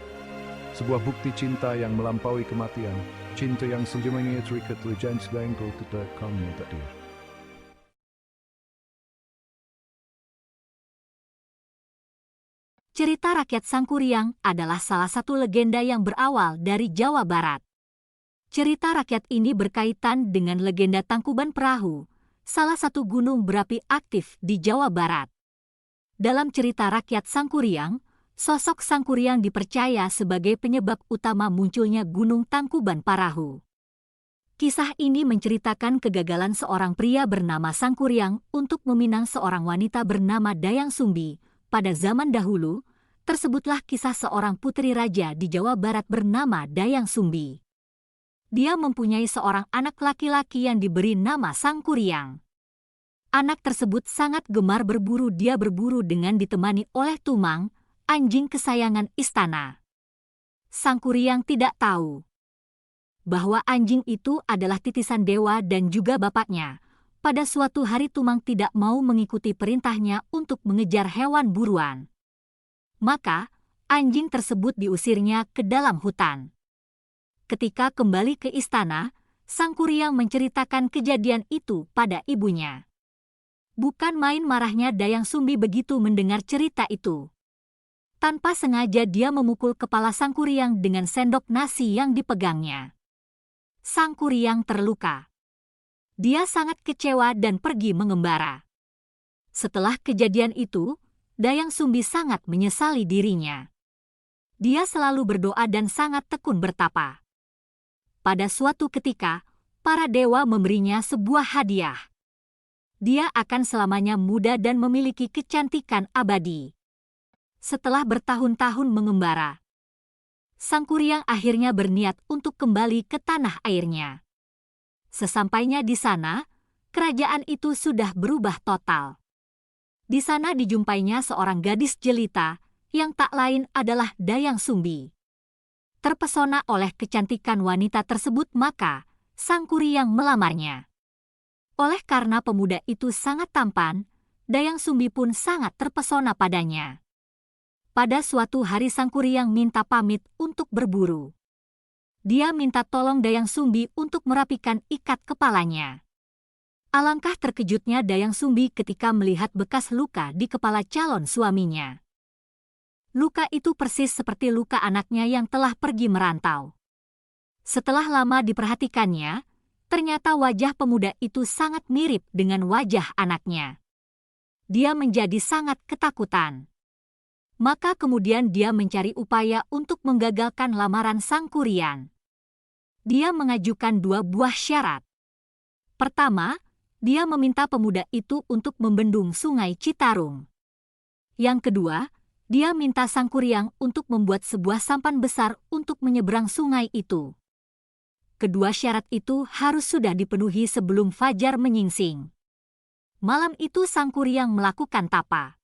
Speaker 1: Sebuah bukti cinta yang melampaui kematian, cinta yang selamanya terikat lejan selangkau ketakangnya takdir.
Speaker 7: Cerita rakyat Sangkuriang adalah salah satu legenda yang berawal dari Jawa Barat. Cerita rakyat ini berkaitan dengan legenda Tangkuban Perahu, salah satu gunung berapi aktif di Jawa Barat. Dalam cerita rakyat Sangkuriang, sosok Sangkuriang dipercaya sebagai penyebab utama munculnya Gunung Tangkuban Perahu. Kisah ini menceritakan kegagalan seorang pria bernama Sangkuriang untuk meminang seorang wanita bernama Dayang Sumbi. Pada zaman dahulu, tersebutlah kisah seorang putri raja di Jawa Barat bernama Dayang Sumbi. Dia mempunyai seorang anak laki-laki yang diberi nama Sangkuriang. Anak tersebut sangat gemar berburu. Dia berburu dengan ditemani oleh Tumang, anjing kesayangan istana. Sangkuriang tidak tahu bahwa anjing itu adalah titisan dewa dan juga bapaknya. Pada suatu hari Tumang tidak mau mengikuti perintahnya untuk mengejar hewan buruan. Maka, anjing tersebut diusirnya ke dalam hutan. Ketika kembali ke istana, Sangkuriang menceritakan kejadian itu pada ibunya. Bukan main marahnya Dayang Sumbi begitu mendengar cerita itu. Tanpa sengaja dia memukul kepala Sangkuriang dengan sendok nasi yang dipegangnya. Sangkuriang terluka. Dia sangat kecewa dan pergi mengembara. Setelah kejadian itu, Dayang Sumbi sangat menyesali dirinya. Dia selalu berdoa dan sangat tekun bertapa. Pada suatu ketika, para dewa memberinya sebuah hadiah. Dia akan selamanya muda dan memiliki kecantikan abadi. Setelah bertahun-tahun mengembara, Sangkuriang akhirnya berniat untuk kembali ke tanah airnya. Sesampainya di sana, kerajaan itu sudah berubah total. Di sana dijumpainya seorang gadis jelita yang tak lain adalah Dayang Sumbi. Terpesona oleh kecantikan wanita tersebut, maka Sangkuriang melamarnya. Oleh karena pemuda itu sangat tampan, Dayang Sumbi pun sangat terpesona padanya. Pada suatu hari Sangkuriang minta pamit untuk berburu. Dia minta tolong Dayang Sumbi untuk merapikan ikat kepalanya. Alangkah terkejutnya Dayang Sumbi ketika melihat bekas luka di kepala calon suaminya. Luka itu persis seperti luka anaknya yang telah pergi merantau. Setelah lama diperhatikannya, ternyata wajah pemuda itu sangat mirip dengan wajah anaknya. Dia menjadi sangat ketakutan. Maka kemudian dia mencari upaya untuk menggagalkan lamaran Sangkuriang. Dia mengajukan 2 buah syarat. Pertama, dia meminta pemuda itu untuk membendung Sungai Citarum. Yang kedua, dia minta Sangkuriang untuk membuat sebuah sampan besar untuk menyeberang sungai itu. Kedua syarat itu harus sudah dipenuhi sebelum fajar menyingsing. Malam itu Sangkuriang melakukan tapa.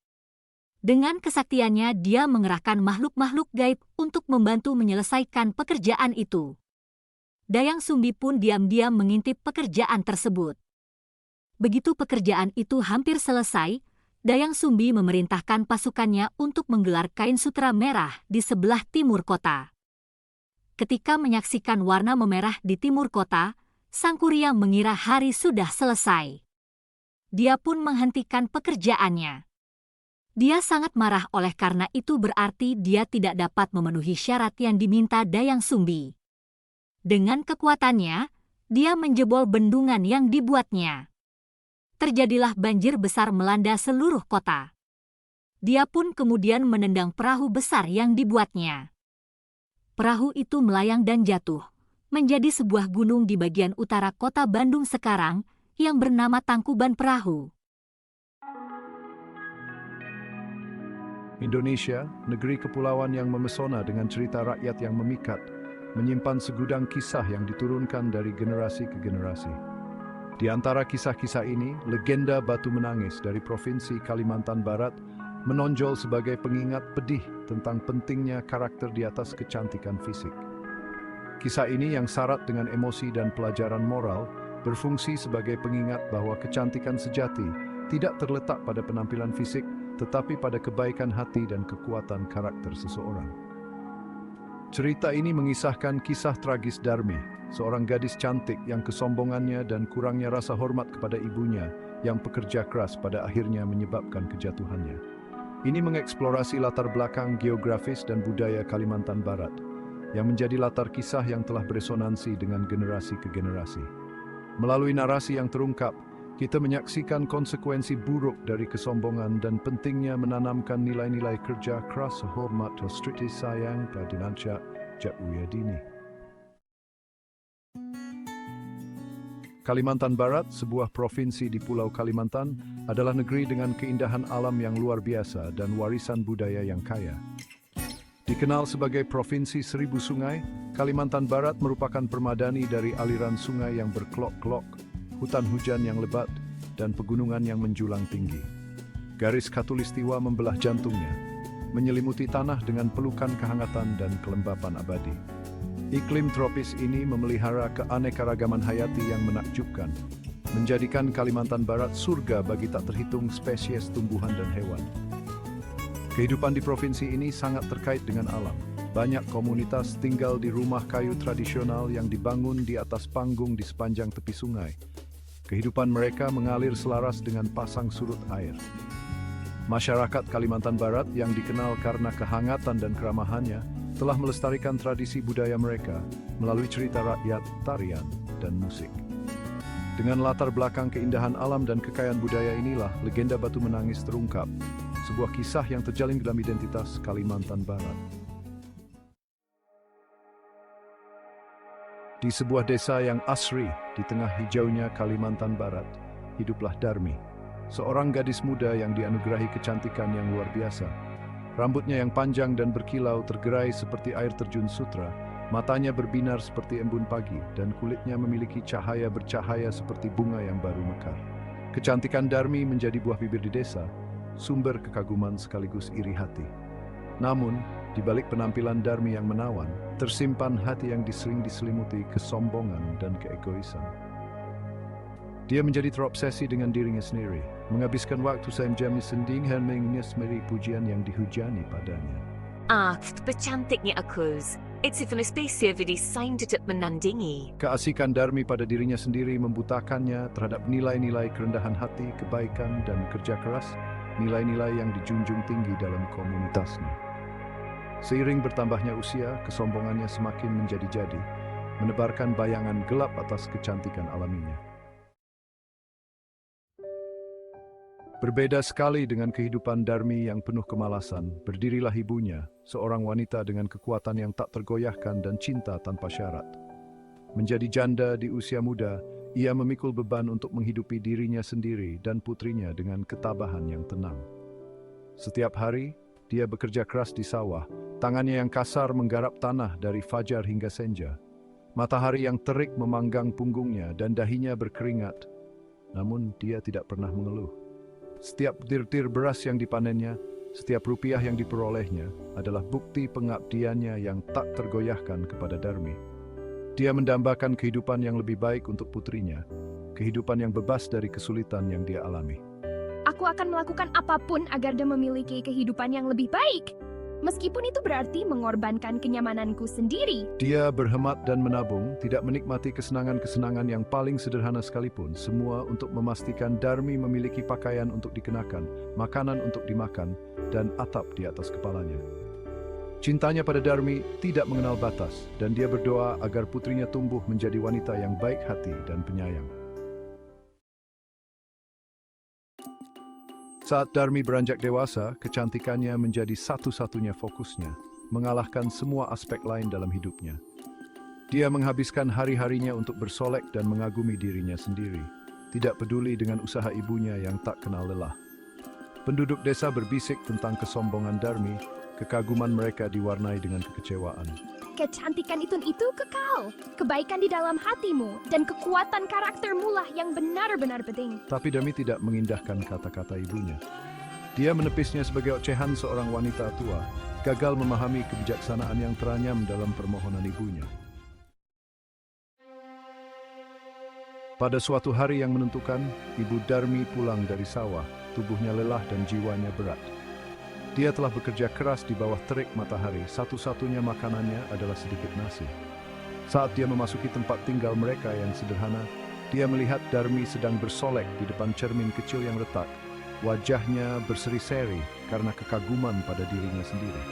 Speaker 7: Dengan kesaktiannya dia mengerahkan makhluk-makhluk gaib untuk membantu menyelesaikan pekerjaan itu. Dayang Sumbi pun diam-diam mengintip pekerjaan tersebut. Begitu pekerjaan itu hampir selesai, Dayang Sumbi memerintahkan pasukannya untuk menggelar kain sutera merah di sebelah timur kota. Ketika menyaksikan warna memerah di timur kota, Sangkuriang mengira hari sudah selesai. Dia pun menghentikan pekerjaannya. Dia sangat marah oleh karena itu berarti dia tidak dapat memenuhi syarat yang diminta Dayang Sumbi. Dengan kekuatannya, dia menjebol bendungan yang dibuatnya. Terjadilah banjir besar melanda seluruh kota. Dia pun kemudian menendang perahu besar yang dibuatnya. Perahu itu melayang dan jatuh, menjadi sebuah gunung di bagian utara kota Bandung sekarang yang bernama Tangkuban Perahu.
Speaker 1: Indonesia, negeri kepulauan yang memesona dengan cerita rakyat yang memikat, menyimpan segudang kisah yang diturunkan dari generasi ke generasi. Di antara kisah-kisah ini, legenda Batu Menangis dari Provinsi Kalimantan Barat menonjol sebagai pengingat pedih tentang pentingnya karakter di atas kecantikan fisik. Kisah ini yang syarat dengan emosi dan pelajaran moral berfungsi sebagai pengingat bahwa kecantikan sejati tidak terletak pada penampilan fisik, tetapi pada kebaikan hati dan kekuatan karakter seseorang. Cerita ini mengisahkan kisah tragis Darmi, seorang gadis cantik yang kesombongannya dan kurangnya rasa hormat kepada ibunya yang pekerja keras pada akhirnya menyebabkan kejatuhannya. Ini mengeksplorasi latar belakang geografis dan budaya Kalimantan Barat, yang menjadi latar kisah yang telah beresonansi dengan generasi ke generasi. Melalui narasi yang terungkap, kita menyaksikan konsekuensi buruk dari kesombongan dan pentingnya menanamkan nilai-nilai kerja keras, hormat, striti sayang pada nancak usia dini. Kalimantan Barat, sebuah provinsi di Pulau Kalimantan, adalah negeri dengan keindahan alam yang luar biasa dan warisan budaya yang kaya. Dikenal sebagai Provinsi Seribu Sungai, Kalimantan Barat merupakan permadani dari aliran sungai yang berkelok-kelok, hutan hujan yang lebat, dan pegunungan yang menjulang tinggi. Garis khatulistiwa membelah jantungnya, menyelimuti tanah dengan pelukan kehangatan dan kelembapan abadi. Iklim tropis ini memelihara keanekaragaman hayati yang menakjubkan, menjadikan Kalimantan Barat surga bagi tak terhitung spesies tumbuhan dan hewan. Kehidupan di provinsi ini sangat terkait dengan alam. Banyak komunitas tinggal di rumah kayu tradisional yang dibangun di atas panggung di sepanjang tepi sungai. Kehidupan mereka mengalir selaras dengan pasang surut air. Masyarakat Kalimantan Barat yang dikenal karena kehangatan dan keramahannya telah melestarikan tradisi budaya mereka melalui cerita rakyat, tarian, dan musik. Dengan latar belakang keindahan alam dan kekayaan budaya inilah legenda Batu Menangis terungkap, sebuah kisah yang terjalin dalam identitas Kalimantan Barat. Di sebuah desa yang asri di tengah hijaunya Kalimantan Barat, hiduplah Darmi, seorang gadis muda yang dianugerahi kecantikan yang luar biasa. Rambutnya yang panjang dan berkilau tergerai seperti air terjun Sutra, matanya berbinar seperti embun pagi, dan kulitnya memiliki cahaya bercahaya seperti bunga yang baru mekar. Kecantikan Darmi menjadi buah bibir di desa, sumber kekaguman sekaligus iri hati. Namun, di balik penampilan Darmi yang menawan, tersimpan hati yang sering diselimuti kesombongan dan keegoisan. Dia menjadi terobsesi dengan dirinya sendiri, menghabiskan waktu sejam sendiri mengesmeri pujian yang dihujani padanya.
Speaker 3: Pecantiknya aku. It's even a spesies desain tetap menandingi.
Speaker 1: Keasikan Darmi pada dirinya sendiri membutakannya terhadap nilai-nilai kerendahan hati, kebaikan, dan kerja keras, nilai-nilai yang dijunjung tinggi dalam komunitasnya. Seiring bertambahnya usia, kesombongannya semakin menjadi-jadi, menebarkan bayangan gelap atas kecantikan alaminya. Berbeda sekali dengan kehidupan Darmi yang penuh kemalasan, berdirilah ibunya, seorang wanita dengan kekuatan yang tak tergoyahkan dan cinta tanpa syarat. Menjadi janda di usia muda, ia memikul beban untuk menghidupi dirinya sendiri dan putrinya dengan ketabahan yang tenang. Setiap hari, dia bekerja keras di sawah, tangannya yang kasar menggarap tanah dari fajar hingga senja. Matahari yang terik memanggang punggungnya dan dahinya berkeringat. Namun dia tidak pernah mengeluh. Setiap butir beras yang dipanennya, setiap rupiah yang diperolehnya adalah bukti pengabdiannya yang tak tergoyahkan kepada Darmi. Dia mendambakan kehidupan yang lebih baik untuk putrinya, kehidupan yang bebas dari kesulitan yang dia alami.
Speaker 8: Aku akan melakukan apapun agar dia memiliki kehidupan yang lebih baik. Meskipun itu berarti mengorbankan kenyamananku sendiri.
Speaker 1: Dia berhemat dan menabung, tidak menikmati kesenangan-kesenangan yang paling sederhana sekalipun, semua untuk memastikan Darmi memiliki pakaian untuk dikenakan, makanan untuk dimakan, dan atap di atas kepalanya. Cintanya pada Darmi tidak mengenal batas, dan dia berdoa agar putrinya tumbuh menjadi wanita yang baik hati dan penyayang. Saat Darmi beranjak dewasa, kecantikannya menjadi satu-satunya fokusnya, mengalahkan semua aspek lain dalam hidupnya. Dia menghabiskan hari-harinya untuk bersolek dan mengagumi dirinya sendiri, tidak peduli dengan usaha ibunya yang tak kenal lelah. Penduduk desa berbisik tentang kesombongan Darmi, kekaguman mereka diwarnai dengan kekecewaan.
Speaker 8: Kecantikan itu kekal. Kebaikan di dalam hatimu dan kekuatan karaktermu lah yang benar-benar penting.
Speaker 1: Tapi Darmi tidak mengindahkan kata-kata ibunya. Dia menepisnya sebagai ocehan seorang wanita tua, gagal memahami kebijaksanaan yang teranyam dalam permohonan ibunya. Pada suatu hari yang menentukan, Ibu Darmi pulang dari sawah, tubuhnya lelah dan jiwanya berat. Dia telah bekerja keras di bawah terik matahari, satu-satunya makanannya adalah sedikit nasi. Saat dia memasuki tempat tinggal mereka yang sederhana, dia melihat Darmi sedang bersolek di depan cermin kecil yang retak. Wajahnya berseri-seri karena kekaguman pada dirinya sendiri.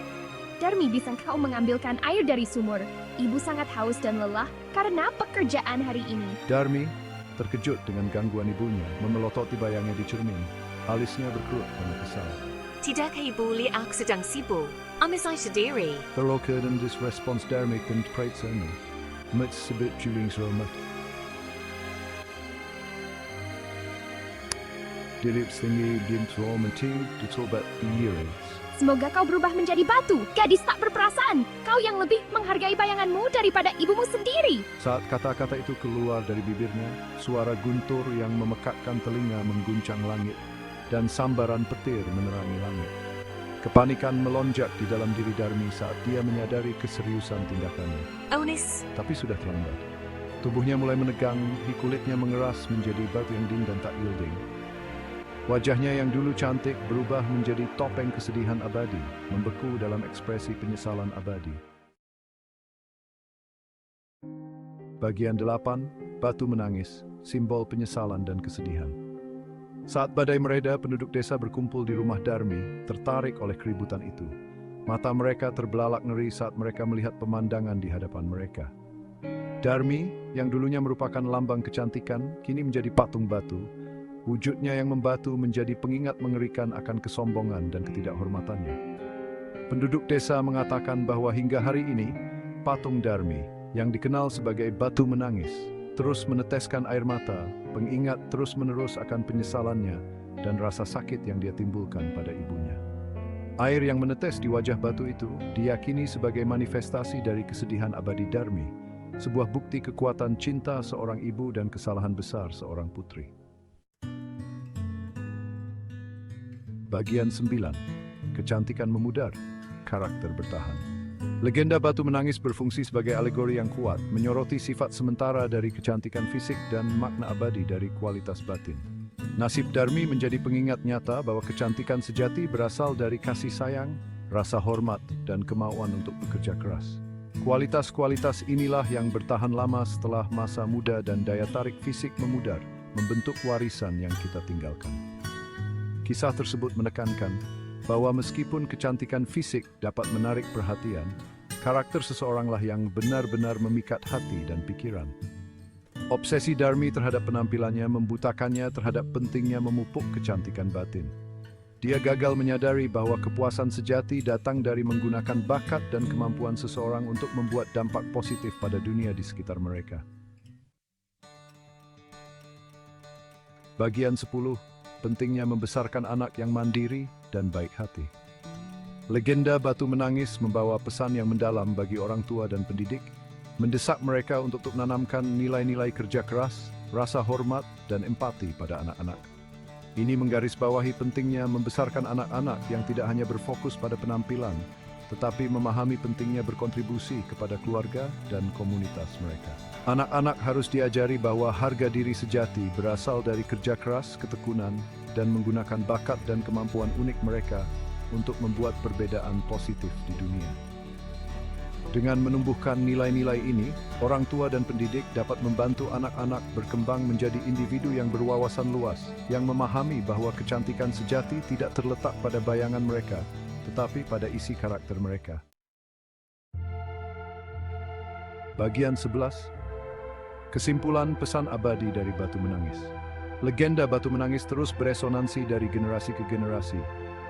Speaker 8: Darmi, bisa kau mengambilkan air dari sumur? Ibu sangat haus dan lelah karena pekerjaan hari ini.
Speaker 1: Darmi terkejut dengan gangguan ibunya, memelototi bayangnya di cermin. Alisnya berkerut karena kesal.
Speaker 3: Tidakkah ibu lihat aku sedang sibuk? Ambil saya sendiri.
Speaker 1: Terloka dan disrespons Darmi kan preit sana. Met sebut julingsroma. Dilip tinggi dim tuomenti ditobat iris.
Speaker 8: Semoga kau berubah menjadi batu, gadis tak berperasaan. Kau yang lebih menghargai bayanganmu daripada ibumu sendiri.
Speaker 1: Saat kata-kata itu keluar dari bibirnya, suara guntur yang memekakkan telinga mengguncang langit, dan sambaran petir menerangi langit. Kepanikan melonjak di dalam diri Darmi saat dia menyadari keseriusan tindakannya.
Speaker 3: Onis,
Speaker 1: Tapi sudah terlambat. Tubuhnya mulai menegang, kulitnya mengeras menjadi batu yang dingin dan tak yielding. Wajahnya yang dulu cantik berubah menjadi topeng kesedihan abadi, membeku dalam ekspresi penyesalan abadi. Bagian 8, Batu Menangis, simbol penyesalan dan kesedihan. Saat badai mereda, penduduk desa berkumpul di rumah Darmi, tertarik oleh keributan itu. Mata mereka terbelalak ngeri saat mereka melihat pemandangan di hadapan mereka. Darmi, yang dulunya merupakan lambang kecantikan, kini menjadi patung batu. Wujudnya yang membatu menjadi pengingat mengerikan akan kesombongan dan ketidakhormatannya. Penduduk desa mengatakan bahwa hingga hari ini, patung Darmi, yang dikenal sebagai Batu Menangis, terus meneteskan air mata, pengingat terus-menerus akan penyesalannya dan rasa sakit yang dia timbulkan pada ibunya. Air yang menetes di wajah batu itu diyakini sebagai manifestasi dari kesedihan abadi Darmi, sebuah bukti kekuatan cinta seorang ibu dan kesalahan besar seorang putri. Bagian 9. Kecantikan memudar, karakter bertahan. Legenda Batu Menangis berfungsi sebagai alegori yang kuat, menyoroti sifat sementara dari kecantikan fisik dan makna abadi dari kualitas batin. Nasib Darmi menjadi pengingat nyata bahwa kecantikan sejati berasal dari kasih sayang, rasa hormat, dan kemauan untuk bekerja keras. Kualitas-kualitas inilah yang bertahan lama setelah masa muda dan daya tarik fisik memudar, membentuk warisan yang kita tinggalkan. Kisah tersebut menekankan bahwa meskipun kecantikan fisik dapat menarik perhatian, karakter seseoranglah yang benar-benar memikat hati dan pikiran. Obsesi Darmi terhadap penampilannya membutakannya terhadap pentingnya memupuk kecantikan batin. Dia gagal menyadari bahwa kepuasan sejati datang dari menggunakan bakat dan kemampuan seseorang untuk membuat dampak positif pada dunia di sekitar mereka. Bagian 10. Pentingnya membesarkan anak yang mandiri dan baik hati. Legenda Batu Menangis membawa pesan yang mendalam bagi orang tua dan pendidik, mendesak mereka untuk menanamkan nilai-nilai kerja keras, rasa hormat, dan empati pada anak-anak. Ini menggarisbawahi pentingnya membesarkan anak-anak yang tidak hanya berfokus pada penampilan, tetapi memahami pentingnya berkontribusi kepada keluarga dan komunitas mereka. Anak-anak harus diajari bahwa harga diri sejati berasal dari kerja keras, ketekunan, dan menggunakan bakat dan kemampuan unik mereka untuk membuat perbedaan positif di dunia. Dengan menumbuhkan nilai-nilai ini, orang tua dan pendidik dapat membantu anak-anak berkembang menjadi individu yang berwawasan luas, yang memahami bahwa kecantikan sejati tidak terletak pada bayangan mereka, tetapi pada isi karakter mereka. Bagian 11. Kesimpulan pesan abadi dari Batu Menangis. Legenda batu menangis terus beresonansi dari generasi ke generasi,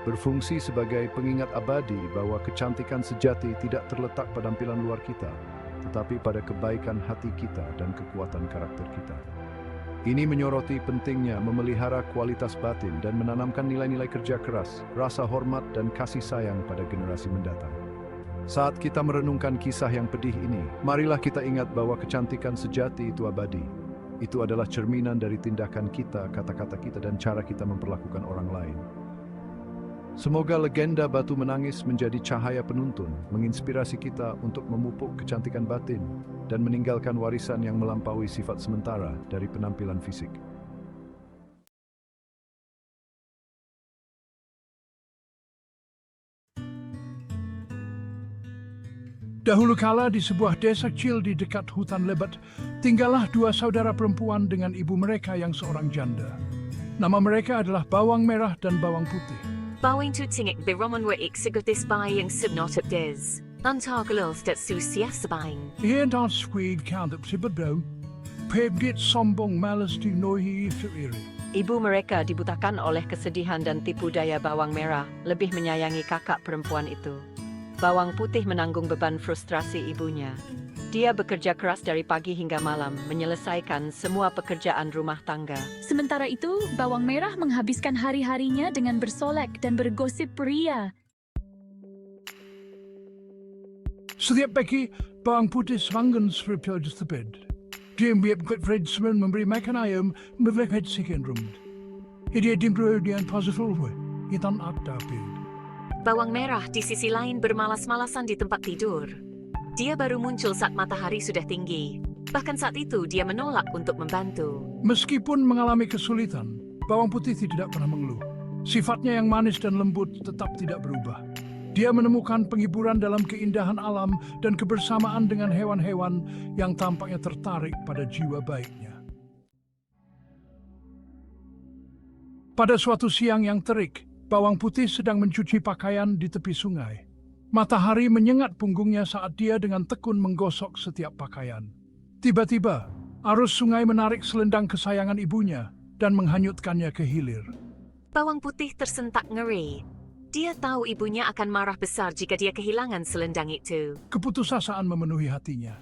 Speaker 1: berfungsi sebagai pengingat abadi bahwa kecantikan sejati tidak terletak pada tampilan luar kita, tetapi pada kebaikan hati kita dan kekuatan karakter kita. Ini menyoroti pentingnya memelihara kualitas batin dan menanamkan nilai-nilai kerja keras, rasa hormat dan kasih sayang pada generasi mendatang. Saat kita merenungkan kisah yang pedih ini, marilah kita ingat bahwa kecantikan sejati itu abadi. Itu adalah cerminan dari tindakan kita, kata-kata kita, dan cara kita memperlakukan orang lain. Semoga legenda batu menangis menjadi cahaya penuntun, menginspirasi kita untuk memupuk kecantikan batin dan meninggalkan warisan yang melampaui sifat sementara dari penampilan fisik.
Speaker 9: Dahulu kala di sebuah desa kecil di dekat hutan lebat, tinggallah dua saudara perempuan dengan ibu mereka yang seorang janda. Nama mereka adalah Bawang Merah dan Bawang Putih.
Speaker 3: Bawang tutingik biroman wa iksigurtis bayang subnotip des. Antagelulf dat susia sabaing.
Speaker 9: Ian dan squid count up sibadau, pebgit sombong malas di nohi iri.
Speaker 10: Ibu mereka dibutakan oleh kesedihan dan tipu daya Bawang Merah, lebih menyayangi kakak perempuan itu. Bawang Putih menanggung beban frustrasi ibunya. Dia bekerja keras dari pagi hingga malam, menyelesaikan semua pekerjaan rumah tangga.
Speaker 11: Sementara itu, Bawang Merah menghabiskan hari-harinya dengan bersolek dan bergosip pria.
Speaker 9: Setiap pagi, Bawang Putih semangat serupnya di bed. Dia membuat Fred Semen memberi makan ayam, membuat sekian rumit. Dia dimbro dengan positif, hitam ada pil.
Speaker 3: Bawang Merah di sisi lain bermalas-malasan di tempat tidur. Dia baru muncul saat matahari sudah tinggi. Bahkan saat itu dia menolak untuk membantu.
Speaker 9: Meskipun mengalami kesulitan, Bawang Putih tidak pernah mengeluh. Sifatnya yang manis dan lembut tetap tidak berubah. Dia menemukan penghiburan dalam keindahan alam dan kebersamaan dengan hewan-hewan yang tampaknya tertarik pada jiwa baiknya. Pada suatu siang yang terik, Bawang Putih sedang mencuci pakaian di tepi sungai. Matahari menyengat punggungnya saat dia dengan tekun menggosok setiap pakaian. Tiba-tiba, arus sungai menarik selendang kesayangan ibunya dan menghanyutkannya ke hilir.
Speaker 3: Bawang Putih tersentak ngeri. Dia tahu ibunya akan marah besar jika dia kehilangan selendang itu.
Speaker 9: Keputusasaan memenuhi hatinya.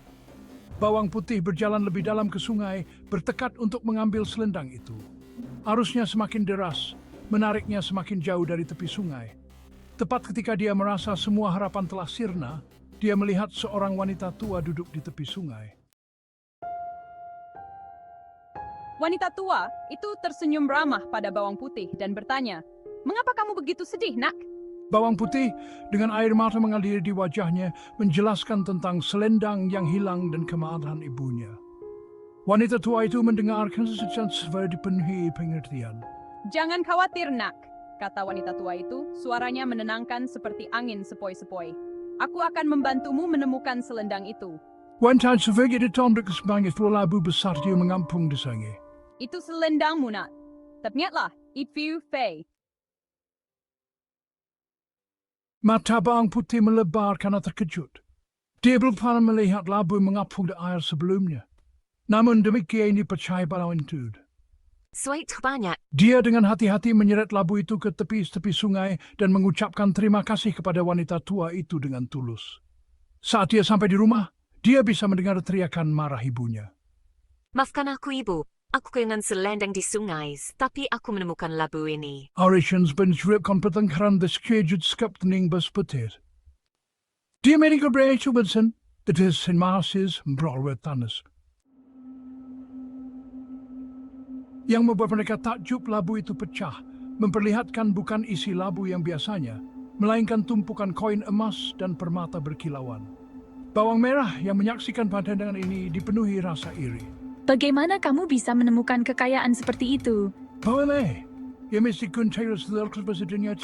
Speaker 9: Bawang Putih berjalan lebih dalam ke sungai, bertekad untuk mengambil selendang itu. Arusnya semakin deras, menariknya semakin jauh dari tepi sungai. Tepat ketika dia merasa semua harapan telah sirna, dia melihat seorang wanita tua duduk di tepi sungai.
Speaker 12: Wanita tua itu tersenyum ramah pada Bawang Putih dan bertanya, "Mengapa kamu begitu sedih, nak?"
Speaker 9: Bawang Putih dengan air mata mengalir di wajahnya menjelaskan tentang selendang yang hilang dan kemarahan ibunya. Wanita tua itu mendengarkan secara dipenuhi pengertian.
Speaker 12: "Jangan khawatir, nak," kata wanita tua itu, suaranya menenangkan seperti angin sepoi-sepoi. "Aku akan membantumu menemukan selendang itu."
Speaker 9: Wanita sebagai ditondok sebagai labu besar dia mengampung di sungai.
Speaker 12: "Itu selendangmu, nak. Ternyata, itu Fei."
Speaker 9: Mata Bawang Putih melebar karena terkejut. Dia belum pernah melihat labu mengapung di air sebelumnya. Namun demikian dia percaya pada itu.
Speaker 3: Suait banyak.
Speaker 9: Dia dengan hati-hati menyeret labu itu ke tepi-tepi sungai dan mengucapkan terima kasih kepada wanita tua itu dengan tulus. Saat dia sampai di rumah, dia bisa mendengar teriakan marah ibunya.
Speaker 3: "Maafkan aku, Ibu. Aku kehilangan selendang di sungai, tapi aku menemukan labu ini."
Speaker 9: Origins menceritakan pertengkaran the skejut skep tening bas petir. Dia medical branch Wilson, that is in masses broadway tanis. Yang membuat mereka takjub labu itu pecah, memperlihatkan bukan isi labu yang biasanya, melainkan tumpukan koin emas dan permata berkilauan. Bawang Merah yang menyaksikan pemandangan ini dipenuhi rasa iri.
Speaker 11: Bagaimana kamu bisa menemukan kekayaan seperti itu?
Speaker 9: Bawang Merah, yang mesti kuncairan setelah kesepadannya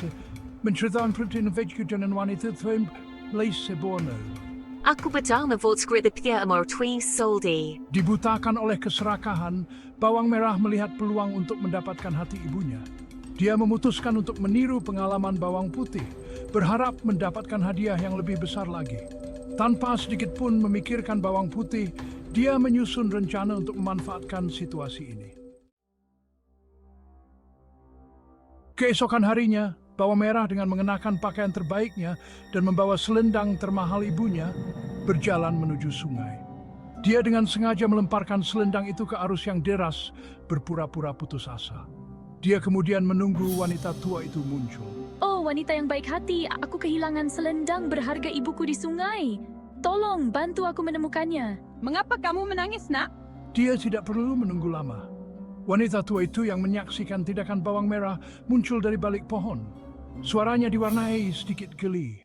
Speaker 9: menceritakan perhatian veggie dan wanita tuan Lace Borno.
Speaker 3: Aku betul membuat skrip pia amor twi soldi.
Speaker 9: Dibutakan oleh keserakahan, Bawang Merah melihat peluang untuk mendapatkan hati ibunya. Dia memutuskan untuk meniru pengalaman Bawang Putih, berharap mendapatkan hadiah yang lebih besar lagi. Tanpa sedikit pun memikirkan Bawang Putih, dia menyusun rencana untuk memanfaatkan situasi ini. Keesokan harinya, Bawang Merah dengan mengenakan pakaian terbaiknya dan membawa selendang termahal ibunya, berjalan menuju sungai. Dia dengan sengaja melemparkan selendang itu ke arus yang deras, berpura-pura putus asa. Dia kemudian menunggu wanita tua itu muncul.
Speaker 11: Oh, wanita yang baik hati, aku kehilangan selendang berharga ibuku di sungai. Tolong, bantu aku menemukannya.
Speaker 12: Mengapa kamu menangis, nak?
Speaker 9: Dia tidak perlu menunggu lama. Wanita tua itu yang menyaksikan tindakan Bawang Merah muncul dari balik pohon. Suaranya diwarnai sedikit geli.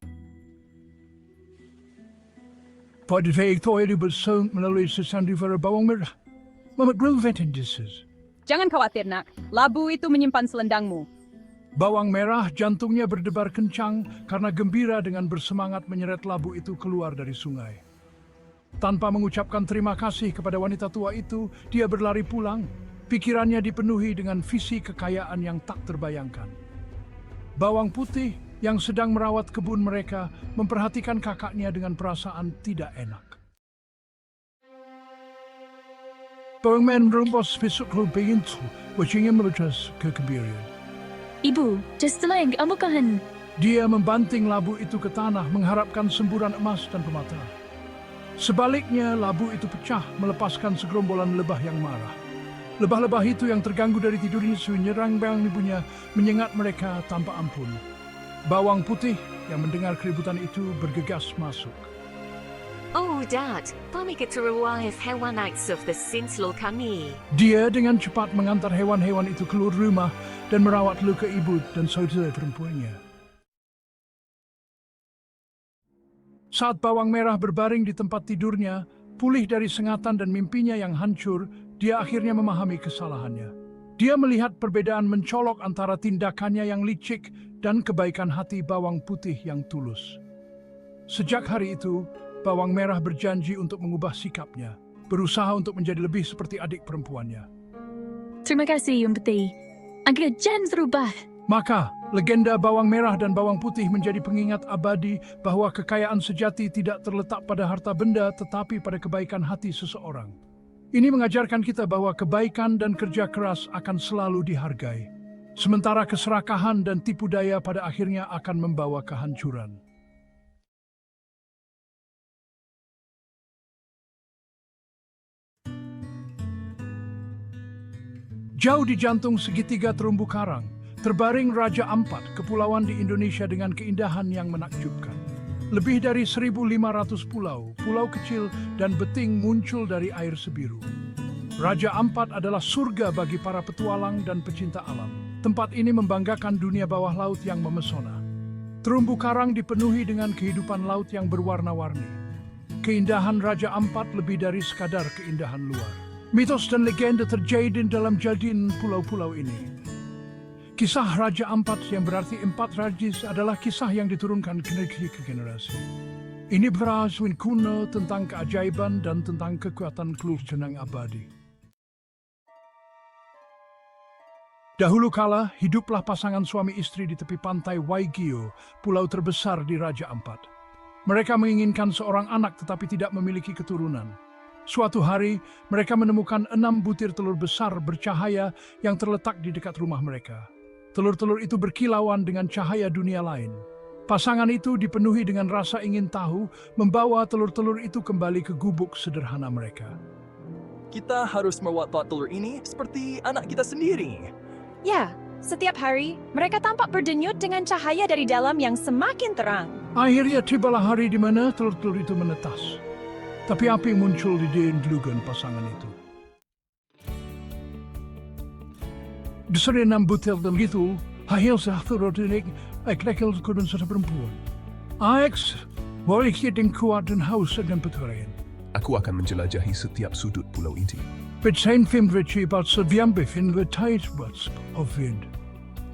Speaker 9: Pada waktu itu bersama melalui sesandifara Bawang Merah. Mama Grovetin dises.
Speaker 12: Jangan khawatir, nak. Labu itu menyimpan selendangmu.
Speaker 9: Bawang Merah jantungnya berdebar kencang karena gembira dengan bersemangat menyeret labu itu keluar dari sungai. Tanpa mengucapkan terima kasih kepada wanita tua itu, dia berlari pulang. Pikirannya dipenuhi dengan visi kekayaan yang tak terbayangkan. Bawang Putih yang sedang merawat kebun mereka memperhatikan kakaknya dengan perasaan tidak enak. Bawang Merah merombos besok lebih itu, wajahnya meletus kegembiraan.
Speaker 11: Ibu, Justeleng, amukahan.
Speaker 9: Dia membanting labu itu ke tanah mengharapkan semburan emas dan permata. Sebaliknya, labu itu pecah melepaskan segerombolan lebah yang marah. Lebah-lebah itu yang terganggu dari tidurnya menyerang bawang ibunya, menyengat mereka tanpa ampun. Bawang Putih yang mendengar keributan itu bergegas masuk.
Speaker 3: Oh, Dad, pamikit terwahif hewan of the sinslol kami.
Speaker 9: Dia dengan cepat mengantar hewan-hewan itu keluar rumah dan merawat luka ibu dan saudara perempuannya. Saat Bawang Merah berbaring di tempat tidurnya, pulih dari sengatan dan mimpinya yang hancur, dia akhirnya memahami kesalahannya. Dia melihat perbedaan mencolok antara tindakannya yang licik dan kebaikan hati Bawang Putih yang tulus. Sejak hari itu, Bawang Merah berjanji untuk mengubah sikapnya, berusaha untuk menjadi lebih seperti adik perempuannya.
Speaker 11: Terima kasih, Yung Putih. Agak jangan berubah.
Speaker 9: Maka, legenda Bawang Merah dan Bawang Putih menjadi pengingat abadi bahwa kekayaan sejati tidak terletak pada harta benda tetapi pada kebaikan hati seseorang. Ini mengajarkan kita bahwa kebaikan dan kerja keras akan selalu dihargai, sementara keserakahan dan tipu daya pada akhirnya akan membawa kehancuran. Jauh di jantung segitiga terumbu karang, terbaring Raja Ampat, kepulauan di Indonesia dengan keindahan yang menakjubkan. Lebih dari 1.500 pulau, pulau kecil dan beting muncul dari air sebiru. Raja Ampat adalah surga bagi para petualang dan pecinta alam. Tempat ini membanggakan dunia bawah laut yang memesona. Terumbu karang dipenuhi dengan kehidupan laut yang berwarna-warni. Keindahan Raja Ampat lebih dari sekadar keindahan luar. Mitos dan legenda terjadi dalam jadian pulau-pulau ini. Kisah Raja Ampat yang berarti 4 rajis adalah kisah yang diturunkan generasi ke generasi. Ini berasal kuno tentang keajaiban dan tentang kekuatan keluh jenang abadi. Dahulu kala, hiduplah pasangan suami istri di tepi pantai Waigeo, pulau terbesar di Raja Ampat. Mereka menginginkan seorang anak tetapi tidak memiliki keturunan. Suatu hari, mereka menemukan 6 butir telur besar bercahaya yang terletak di dekat rumah mereka. Telur-telur itu berkilauan dengan cahaya dunia lain. Pasangan itu dipenuhi dengan rasa ingin tahu, membawa telur-telur itu kembali ke gubuk sederhana mereka.
Speaker 5: Kita harus merawat telur ini seperti anak kita sendiri.
Speaker 8: Ya, setiap hari mereka tampak berdenyut dengan cahaya dari dalam yang semakin terang.
Speaker 9: Akhirnya tibalah hari di mana telur-telur itu menetas. Tapi api muncul di dindlugan pasangan itu. Diseri 6 butir dan gitu, hasil sehari ini, lekil kudun serta perempuan. Alex, boleh kita kuat dan haus dan peturian.
Speaker 4: Aku akan menjelajahi setiap sudut pulau ini.
Speaker 9: Betsain film reci about seviambif in the tight spots of wind.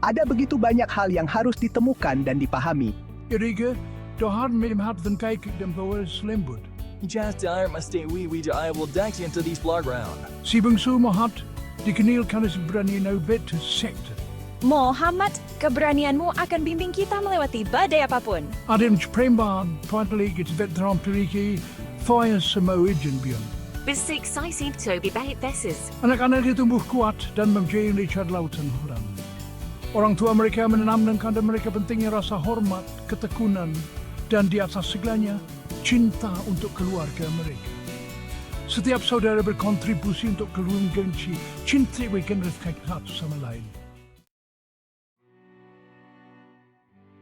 Speaker 13: Ada begitu banyak hal yang harus ditemukan dan dipahami.
Speaker 9: Iriga, dohar melihat dan kijk dan bawa selembut.
Speaker 5: Just daar mesti we I will dax into these playground.
Speaker 9: Si bungsu mahat, dikenal karena berani naubet sekte.
Speaker 8: Muhammad, keberanianmu akan bimbing kita melewati badai apapun.
Speaker 9: Adem premban, pointly gets vet teriki, fire semua ijen bion.
Speaker 3: Bisik saya sinto bibait beses.
Speaker 9: Anak-anak itu tumbuh kuat dan menjadi Richard Lautan Huran. Orang tua mereka menanamkan kepada mereka pentingnya rasa hormat, ketekunan, dan di atas segalanya, cinta untuk keluarga mereka. Setiap saudara berkontribusi untuk keluarga, cinta mereka satu sama lain.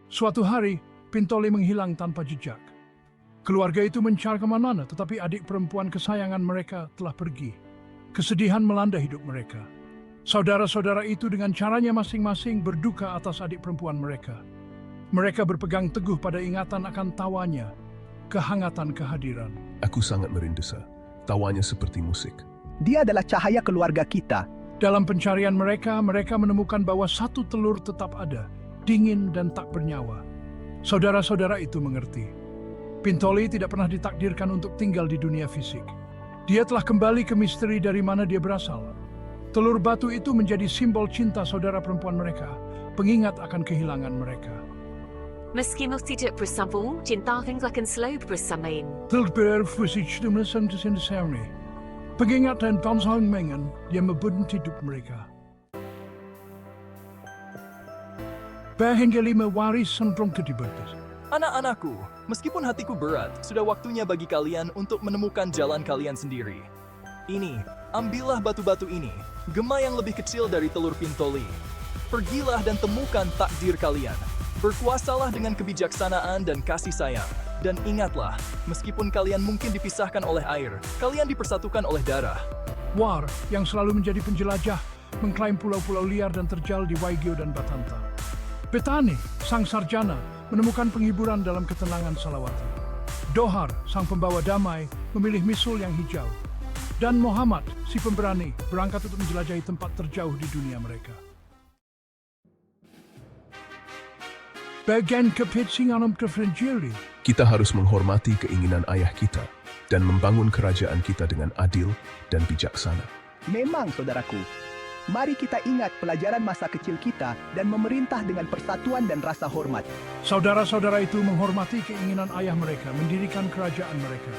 Speaker 9: Suatu hari, Pintoli menghilang tanpa jejak. Keluarga itu mencari kemana-mana, tetapi adik perempuan kesayangan mereka telah pergi. Kesedihan melanda hidup mereka. Saudara-saudara itu dengan caranya masing-masing berduka atas adik perempuan mereka. Mereka berpegang teguh pada ingatan akan tawanya, kehangatan kehadiran.
Speaker 4: Aku sangat merindesa. Tawanya seperti musik.
Speaker 13: Dia adalah cahaya keluarga kita.
Speaker 9: Dalam pencarian mereka menemukan bahwa satu telur tetap ada, dingin dan tak bernyawa. Saudara-saudara itu mengerti. Pintoli tidak pernah ditakdirkan untuk tinggal di dunia fisik. Dia telah kembali ke misteri dari mana dia berasal. Telur batu itu menjadi simbol cinta saudara perempuan mereka, pengingat akan kehilangan mereka.
Speaker 3: Meski tidak bersambung, cinta akan selalu bersamain.
Speaker 9: Telur fisik memesan sendiri. Pengingat dan penghormatan yang membentuk hidup mereka. Bahingga 5 warisan rongga dibatas.
Speaker 5: Anak-anakku, meskipun hatiku berat, sudah waktunya bagi kalian untuk menemukan jalan kalian sendiri. Ini, ambillah batu-batu ini, gema yang lebih kecil dari telur Pintoli. Pergilah dan temukan takdir kalian. Berkuasalah dengan kebijaksanaan dan kasih sayang. Dan ingatlah, meskipun kalian mungkin dipisahkan oleh air, kalian dipersatukan oleh darah.
Speaker 9: War, yang selalu menjadi penjelajah, mengklaim pulau-pulau liar dan terjal di Waigeo dan Batanta. Petani, sang sarjana, menemukan penghiburan dalam ketenangan Salawata. Dohar, sang pembawa damai, memilih misul yang hijau. Dan Muhammad, si pemberani, berangkat untuk menjelajahi tempat terjauh di dunia mereka. Bagian kepitsingan terfrenjiri.
Speaker 4: Kita harus menghormati keinginan ayah kita dan membangun kerajaan kita dengan adil dan bijaksana.
Speaker 13: Memang, saudaraku. Mari kita ingat pelajaran masa kecil kita dan memerintah dengan persatuan dan rasa hormat.
Speaker 9: Saudara-saudara itu menghormati keinginan ayah mereka mendirikan kerajaan mereka.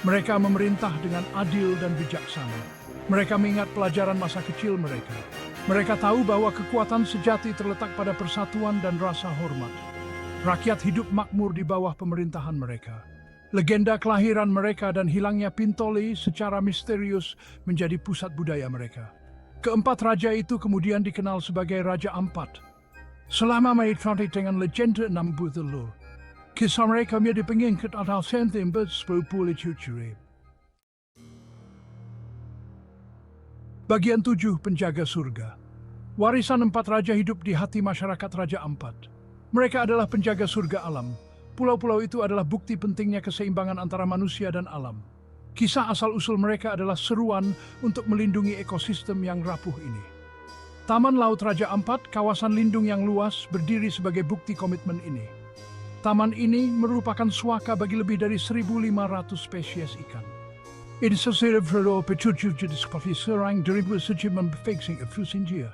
Speaker 9: Mereka memerintah dengan adil dan bijaksana. Mereka mengingat pelajaran masa kecil mereka. Mereka tahu bahwa kekuatan sejati terletak pada persatuan dan rasa hormat. Rakyat hidup makmur di bawah pemerintahan mereka. Legenda kelahiran mereka dan hilangnya Pintoli secara misterius menjadi pusat budaya mereka. Keempat raja itu kemudian dikenal sebagai Raja Ampat. Selama mereka dengan legenda 60 telur. Kisah mereka menjadi pengingkat atas sentimen sepuluh cucuri. Bagian 7, Penjaga Surga. Warisan 4 raja hidup di hati masyarakat Raja Ampat. Mereka adalah penjaga surga alam. Pulau-pulau itu adalah bukti pentingnya keseimbangan antara manusia dan alam. Kisah asal-usul mereka adalah seruan untuk melindungi ekosistem yang rapuh ini. Taman Laut Raja Ampat, kawasan lindung yang luas, berdiri sebagai bukti komitmen ini. Taman ini merupakan suaka bagi lebih dari 1.500 spesies ikan. Ini sesuai dengan petunjuk seperti serang dari sejumlah fixing fusinjia.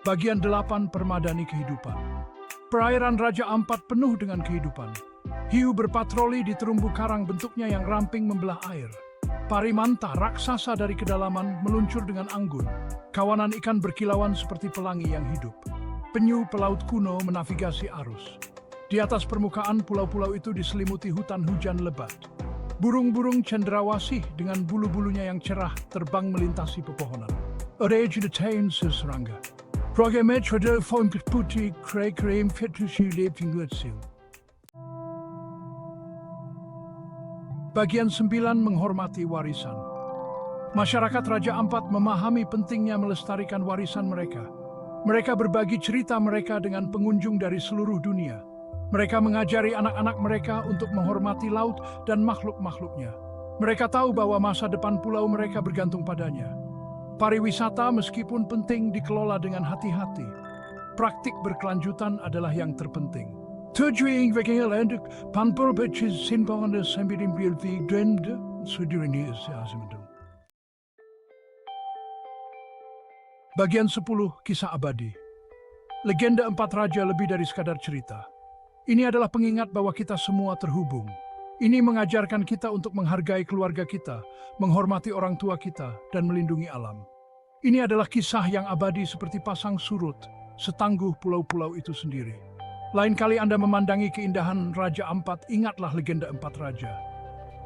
Speaker 9: Bagian 8, Permadani Kehidupan. Perairan Raja Ampat penuh dengan kehidupan. Hiu berpatroli di terumbu karang bentuknya yang ramping membelah air. Parimanta, raksasa dari kedalaman, meluncur dengan anggun. Kawanan ikan berkilauan seperti pelangi yang hidup. Penyu pelaut kuno menavigasi arus. Di atas permukaan pulau-pulau itu diselimuti hutan hujan lebat. Burung-burung cendrawasih dengan bulu-bulunya yang cerah terbang melintasi pepohonan. Orange detain serangga. Program metode form putih krim fetusi leping wetsil. Bagian 9, Menghormati Warisan. Masyarakat Raja Ampat memahami pentingnya melestarikan warisan mereka. Mereka berbagi cerita mereka dengan pengunjung dari seluruh dunia. Mereka mengajari anak-anak mereka untuk menghormati laut dan makhluk-makhluknya. Mereka tahu bahwa masa depan pulau mereka bergantung padanya. Pariwisata meskipun penting dikelola dengan hati-hati. Praktik berkelanjutan adalah yang terpenting. Tujuan vegelan panpur becis sinpon sembilan bilvi dende sudirini asimdum. Bagian 10, Kisah Abadi. Legenda 4 raja lebih dari sekadar cerita. Ini adalah pengingat bahwa kita semua terhubung. Ini mengajarkan kita untuk menghargai keluarga kita, menghormati orang tua kita, dan melindungi alam. Ini adalah kisah yang abadi seperti pasang surut, setangguh pulau-pulau itu sendiri. Lain kali Anda memandangi keindahan Raja Ampat, ingatlah legenda Empat Raja.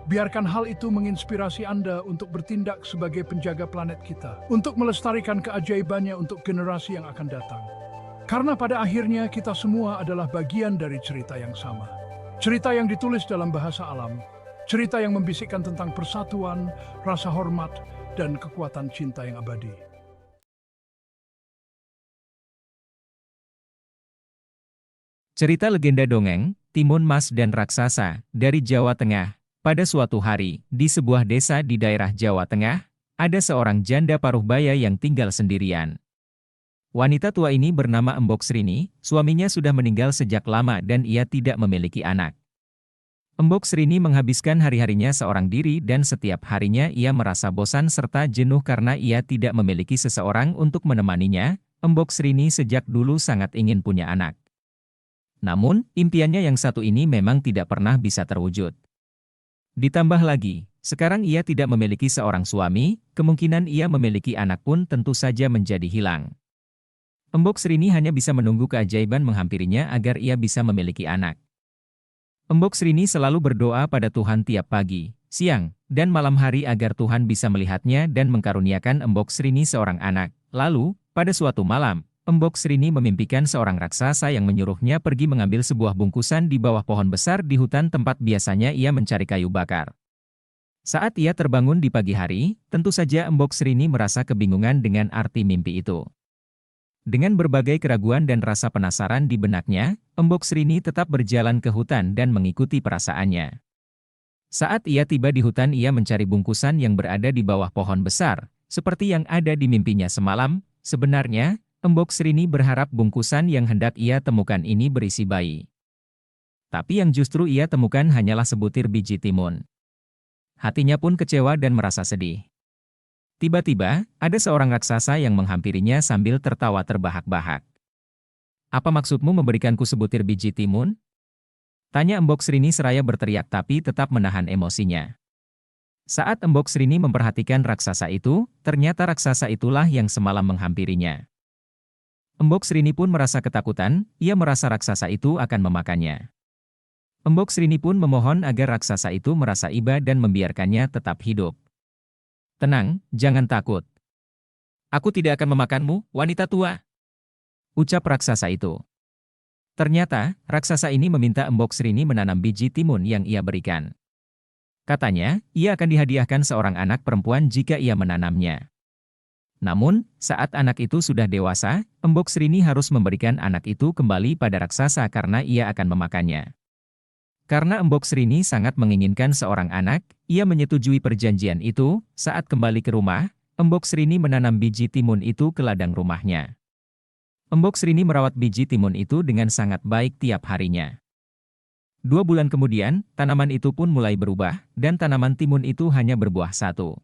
Speaker 9: Biarkan hal itu menginspirasi Anda untuk bertindak sebagai penjaga planet kita, untuk melestarikan keajaibannya untuk generasi yang akan datang. Karena pada akhirnya kita semua adalah bagian dari cerita yang sama. Cerita yang ditulis dalam bahasa alam, cerita yang membisikkan tentang persatuan, rasa hormat, dan kekuatan cinta yang abadi.
Speaker 14: Cerita legenda dongeng, Timun Mas dan Raksasa, dari Jawa Tengah. Pada suatu hari, di sebuah desa di daerah Jawa Tengah, ada seorang janda paruh baya yang tinggal sendirian. Wanita tua ini bernama Embok Srini, suaminya sudah meninggal sejak lama dan ia tidak memiliki anak. Embok Srini menghabiskan hari-harinya seorang diri dan setiap harinya ia merasa bosan serta jenuh karena ia tidak memiliki seseorang untuk menemaninya. Embok Srini sejak dulu sangat ingin punya anak. Namun, impiannya yang satu ini memang tidak pernah bisa terwujud. Ditambah lagi, sekarang ia tidak memiliki seorang suami, kemungkinan ia memiliki anak pun tentu saja menjadi hilang. Embok Srini hanya bisa menunggu keajaiban menghampirinya agar ia bisa memiliki anak. Embok Srini selalu berdoa pada Tuhan tiap pagi, siang, dan malam hari agar Tuhan bisa melihatnya dan mengkaruniakan Embok Srini seorang anak. Lalu, pada suatu malam, Embok Srini memimpikan seorang raksasa yang menyuruhnya pergi mengambil sebuah bungkusan di bawah pohon besar di hutan tempat biasanya ia mencari kayu bakar. Saat ia terbangun di pagi hari, tentu saja Embok Srini merasa kebingungan dengan arti mimpi itu. Dengan berbagai keraguan dan rasa penasaran di benaknya, Embok Srini tetap berjalan ke hutan dan mengikuti perasaannya. Saat ia tiba di hutan ia mencari bungkusan yang berada di bawah pohon besar, seperti yang ada di mimpinya semalam. Sebenarnya, Embok Srini berharap bungkusan yang hendak ia temukan ini berisi bayi. Tapi yang justru ia temukan hanyalah sebutir biji timun. Hatinya pun kecewa dan merasa sedih. Tiba-tiba, ada seorang raksasa yang menghampirinya sambil tertawa terbahak-bahak. "Apa maksudmu memberikanku sebutir biji timun?" tanya Embok Srini seraya berteriak tapi tetap menahan emosinya. Saat Embok Srini memperhatikan raksasa itu, ternyata raksasa itulah yang semalam menghampirinya. Embok Srini pun merasa ketakutan, ia merasa raksasa itu akan memakannya. Embok Srini pun memohon agar raksasa itu merasa iba dan membiarkannya tetap hidup. "Tenang, jangan takut. Aku tidak akan memakanmu, wanita tua," ucap raksasa itu. Ternyata, raksasa ini meminta Embok Srini menanam biji timun yang ia berikan. Katanya, ia akan dihadiahkan seorang anak perempuan jika ia menanamnya. Namun, saat anak itu sudah dewasa, Embok Srini harus memberikan anak itu kembali pada raksasa karena ia akan memakannya. Karena Embok Srini sangat menginginkan seorang anak, ia menyetujui perjanjian itu. Saat kembali ke rumah, Embok Srini menanam biji timun itu ke ladang rumahnya. Embok Srini merawat biji timun itu dengan sangat baik tiap harinya. 2 bulan kemudian, tanaman itu pun mulai berubah, dan tanaman timun itu hanya berbuah 1.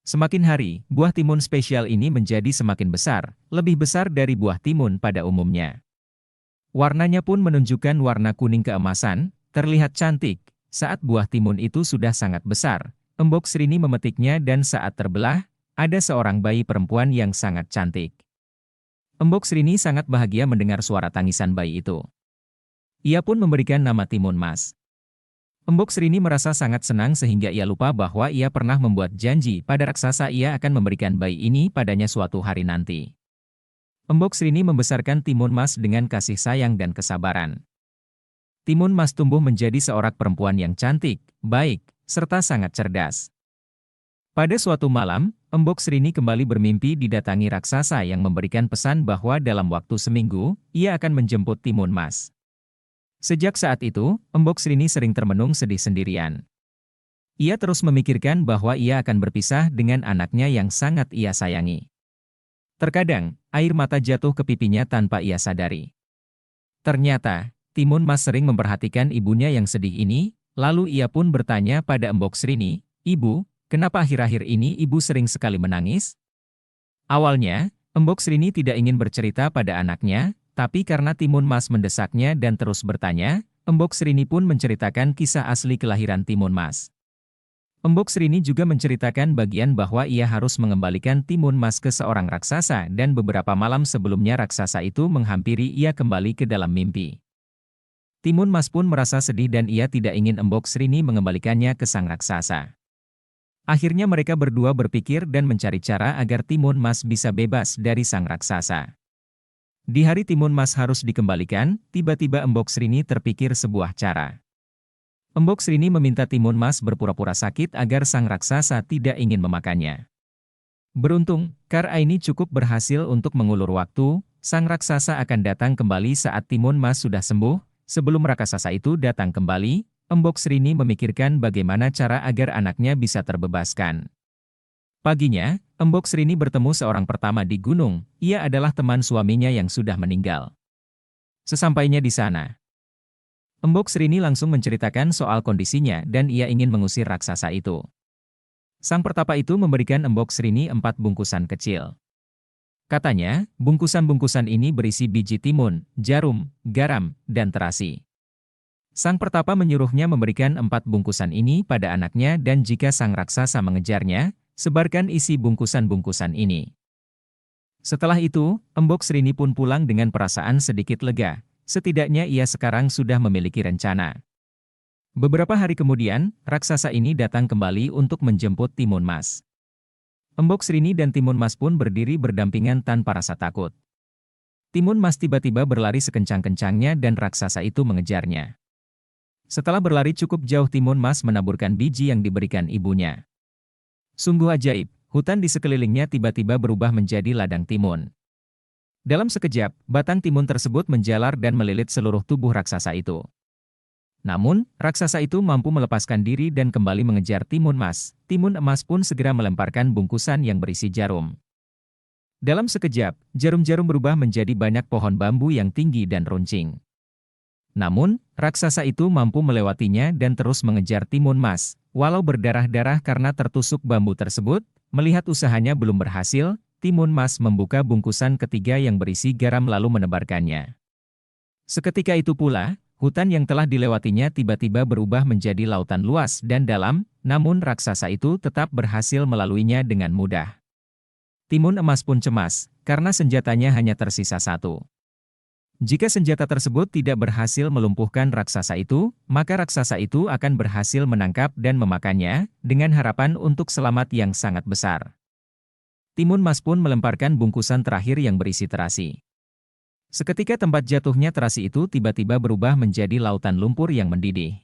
Speaker 14: Semakin hari, buah timun spesial ini menjadi semakin besar, lebih besar dari buah timun pada umumnya. Warnanya pun menunjukkan warna kuning keemasan, terlihat cantik. Saat buah timun itu sudah sangat besar, Embok Srini memetiknya dan saat terbelah, ada seorang bayi perempuan yang sangat cantik. Embok Srini sangat bahagia mendengar suara tangisan bayi itu. Ia pun memberikan nama Timun Mas. Embok Srini merasa sangat senang sehingga ia lupa bahwa ia pernah membuat janji pada raksasa ia akan memberikan bayi ini padanya suatu hari nanti. Embok Srini membesarkan Timun Mas dengan kasih sayang dan kesabaran. Timun Mas tumbuh menjadi seorang perempuan yang cantik, baik, serta sangat cerdas. Pada suatu malam, Embok Srini kembali bermimpi didatangi raksasa yang memberikan pesan bahwa dalam waktu seminggu, ia akan menjemput Timun Mas. Sejak saat itu, Embok Srini sering termenung sedih sendirian. Ia terus memikirkan bahwa ia akan berpisah dengan anaknya yang sangat ia sayangi. Terkadang, air mata jatuh ke pipinya tanpa ia sadari. Ternyata, Timun Mas sering memperhatikan ibunya yang sedih ini, lalu ia pun bertanya pada Embok Srini, "Ibu, kenapa akhir-akhir ini ibu sering sekali menangis?" Awalnya, Embok Srini tidak ingin bercerita pada anaknya, tapi karena Timun Mas mendesaknya dan terus bertanya, Embok Srini pun menceritakan kisah asli kelahiran Timun Mas. Embok Srini juga menceritakan bagian bahwa ia harus mengembalikan timun mas ke seorang raksasa dan beberapa malam sebelumnya raksasa itu menghampiri ia kembali ke dalam mimpi. Timun mas pun merasa sedih dan ia tidak ingin Embok Srini mengembalikannya ke sang raksasa. Akhirnya mereka berdua berpikir dan mencari cara agar timun mas bisa bebas dari sang raksasa. Di hari timun mas harus dikembalikan, tiba-tiba Embok Srini terpikir sebuah cara. Embok Srini meminta timun mas berpura-pura sakit agar sang raksasa tidak ingin memakannya. Beruntung, cara ini cukup berhasil untuk mengulur waktu, sang raksasa akan datang kembali saat timun mas sudah sembuh. Sebelum raksasa itu datang kembali, Embok Srini memikirkan bagaimana cara agar anaknya bisa terbebaskan. Paginya, Embok Srini bertemu seorang pertama di gunung, ia adalah teman suaminya yang sudah meninggal. Sesampainya di sana, Embok Srini langsung menceritakan soal kondisinya dan ia ingin mengusir raksasa itu. Sang pertapa itu memberikan Embok Srini 4 bungkusan kecil. Katanya, bungkusan-bungkusan ini berisi biji timun, jarum, garam, dan terasi. Sang pertapa menyuruhnya memberikan 4 bungkusan ini pada anaknya dan jika sang raksasa mengejarnya, sebarkan isi bungkusan-bungkusan ini. Setelah itu, Embok Srini pun pulang dengan perasaan sedikit lega. Setidaknya ia sekarang sudah memiliki rencana. Beberapa hari kemudian, raksasa ini datang kembali untuk menjemput timun mas. Embok Srini dan timun mas pun berdiri berdampingan tanpa rasa takut. Timun mas tiba-tiba berlari sekencang-kencangnya dan raksasa itu mengejarnya. Setelah berlari cukup jauh timun mas menaburkan biji yang diberikan ibunya. Sungguh ajaib, hutan di sekelilingnya tiba-tiba berubah menjadi ladang timun. Dalam sekejap, batang timun tersebut menjalar dan melilit seluruh tubuh raksasa itu. Namun, raksasa itu mampu melepaskan diri dan kembali mengejar timun emas. Timun emas pun segera melemparkan bungkusan yang berisi jarum. Dalam sekejap, jarum-jarum berubah menjadi banyak pohon bambu yang tinggi dan runcing. Namun, raksasa itu mampu melewatinya dan terus mengejar timun emas. Walau berdarah-darah karena tertusuk bambu tersebut, melihat usahanya belum berhasil, timun mas membuka bungkusan ketiga yang berisi garam lalu menebarkannya. Seketika itu pula, hutan yang telah dilewatinya tiba-tiba berubah menjadi lautan luas dan dalam, namun raksasa itu tetap berhasil melaluinya dengan mudah. Timun emas pun cemas, karena senjatanya hanya tersisa 1. Jika senjata tersebut tidak berhasil melumpuhkan raksasa itu, maka raksasa itu akan berhasil menangkap dan memakannya, dengan harapan untuk selamat yang sangat besar. Timun mas pun melemparkan bungkusan terakhir yang berisi terasi. Seketika tempat jatuhnya terasi itu tiba-tiba berubah menjadi lautan lumpur yang mendidih.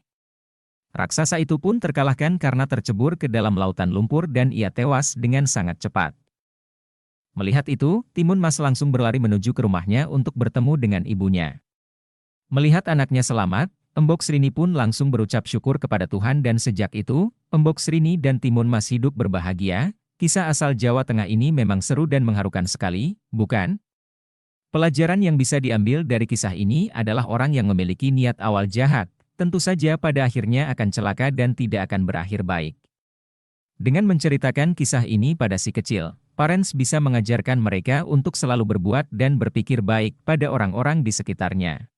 Speaker 14: Raksasa itu pun terkalahkan karena tercebur ke dalam lautan lumpur dan ia tewas dengan sangat cepat. Melihat itu, timun mas langsung berlari menuju ke rumahnya untuk bertemu dengan ibunya. Melihat anaknya selamat, Embok Srini pun langsung berucap syukur kepada Tuhan dan sejak itu, Embok Srini dan timun mas hidup berbahagia. Kisah asal Jawa Tengah ini memang seru dan mengharukan sekali, bukan? Pelajaran yang bisa diambil dari kisah ini adalah orang yang memiliki niat awal jahat, tentu saja pada akhirnya akan celaka dan tidak akan berakhir baik. Dengan menceritakan kisah ini pada si kecil, parents bisa mengajarkan mereka untuk selalu berbuat dan berpikir baik pada orang-orang di sekitarnya.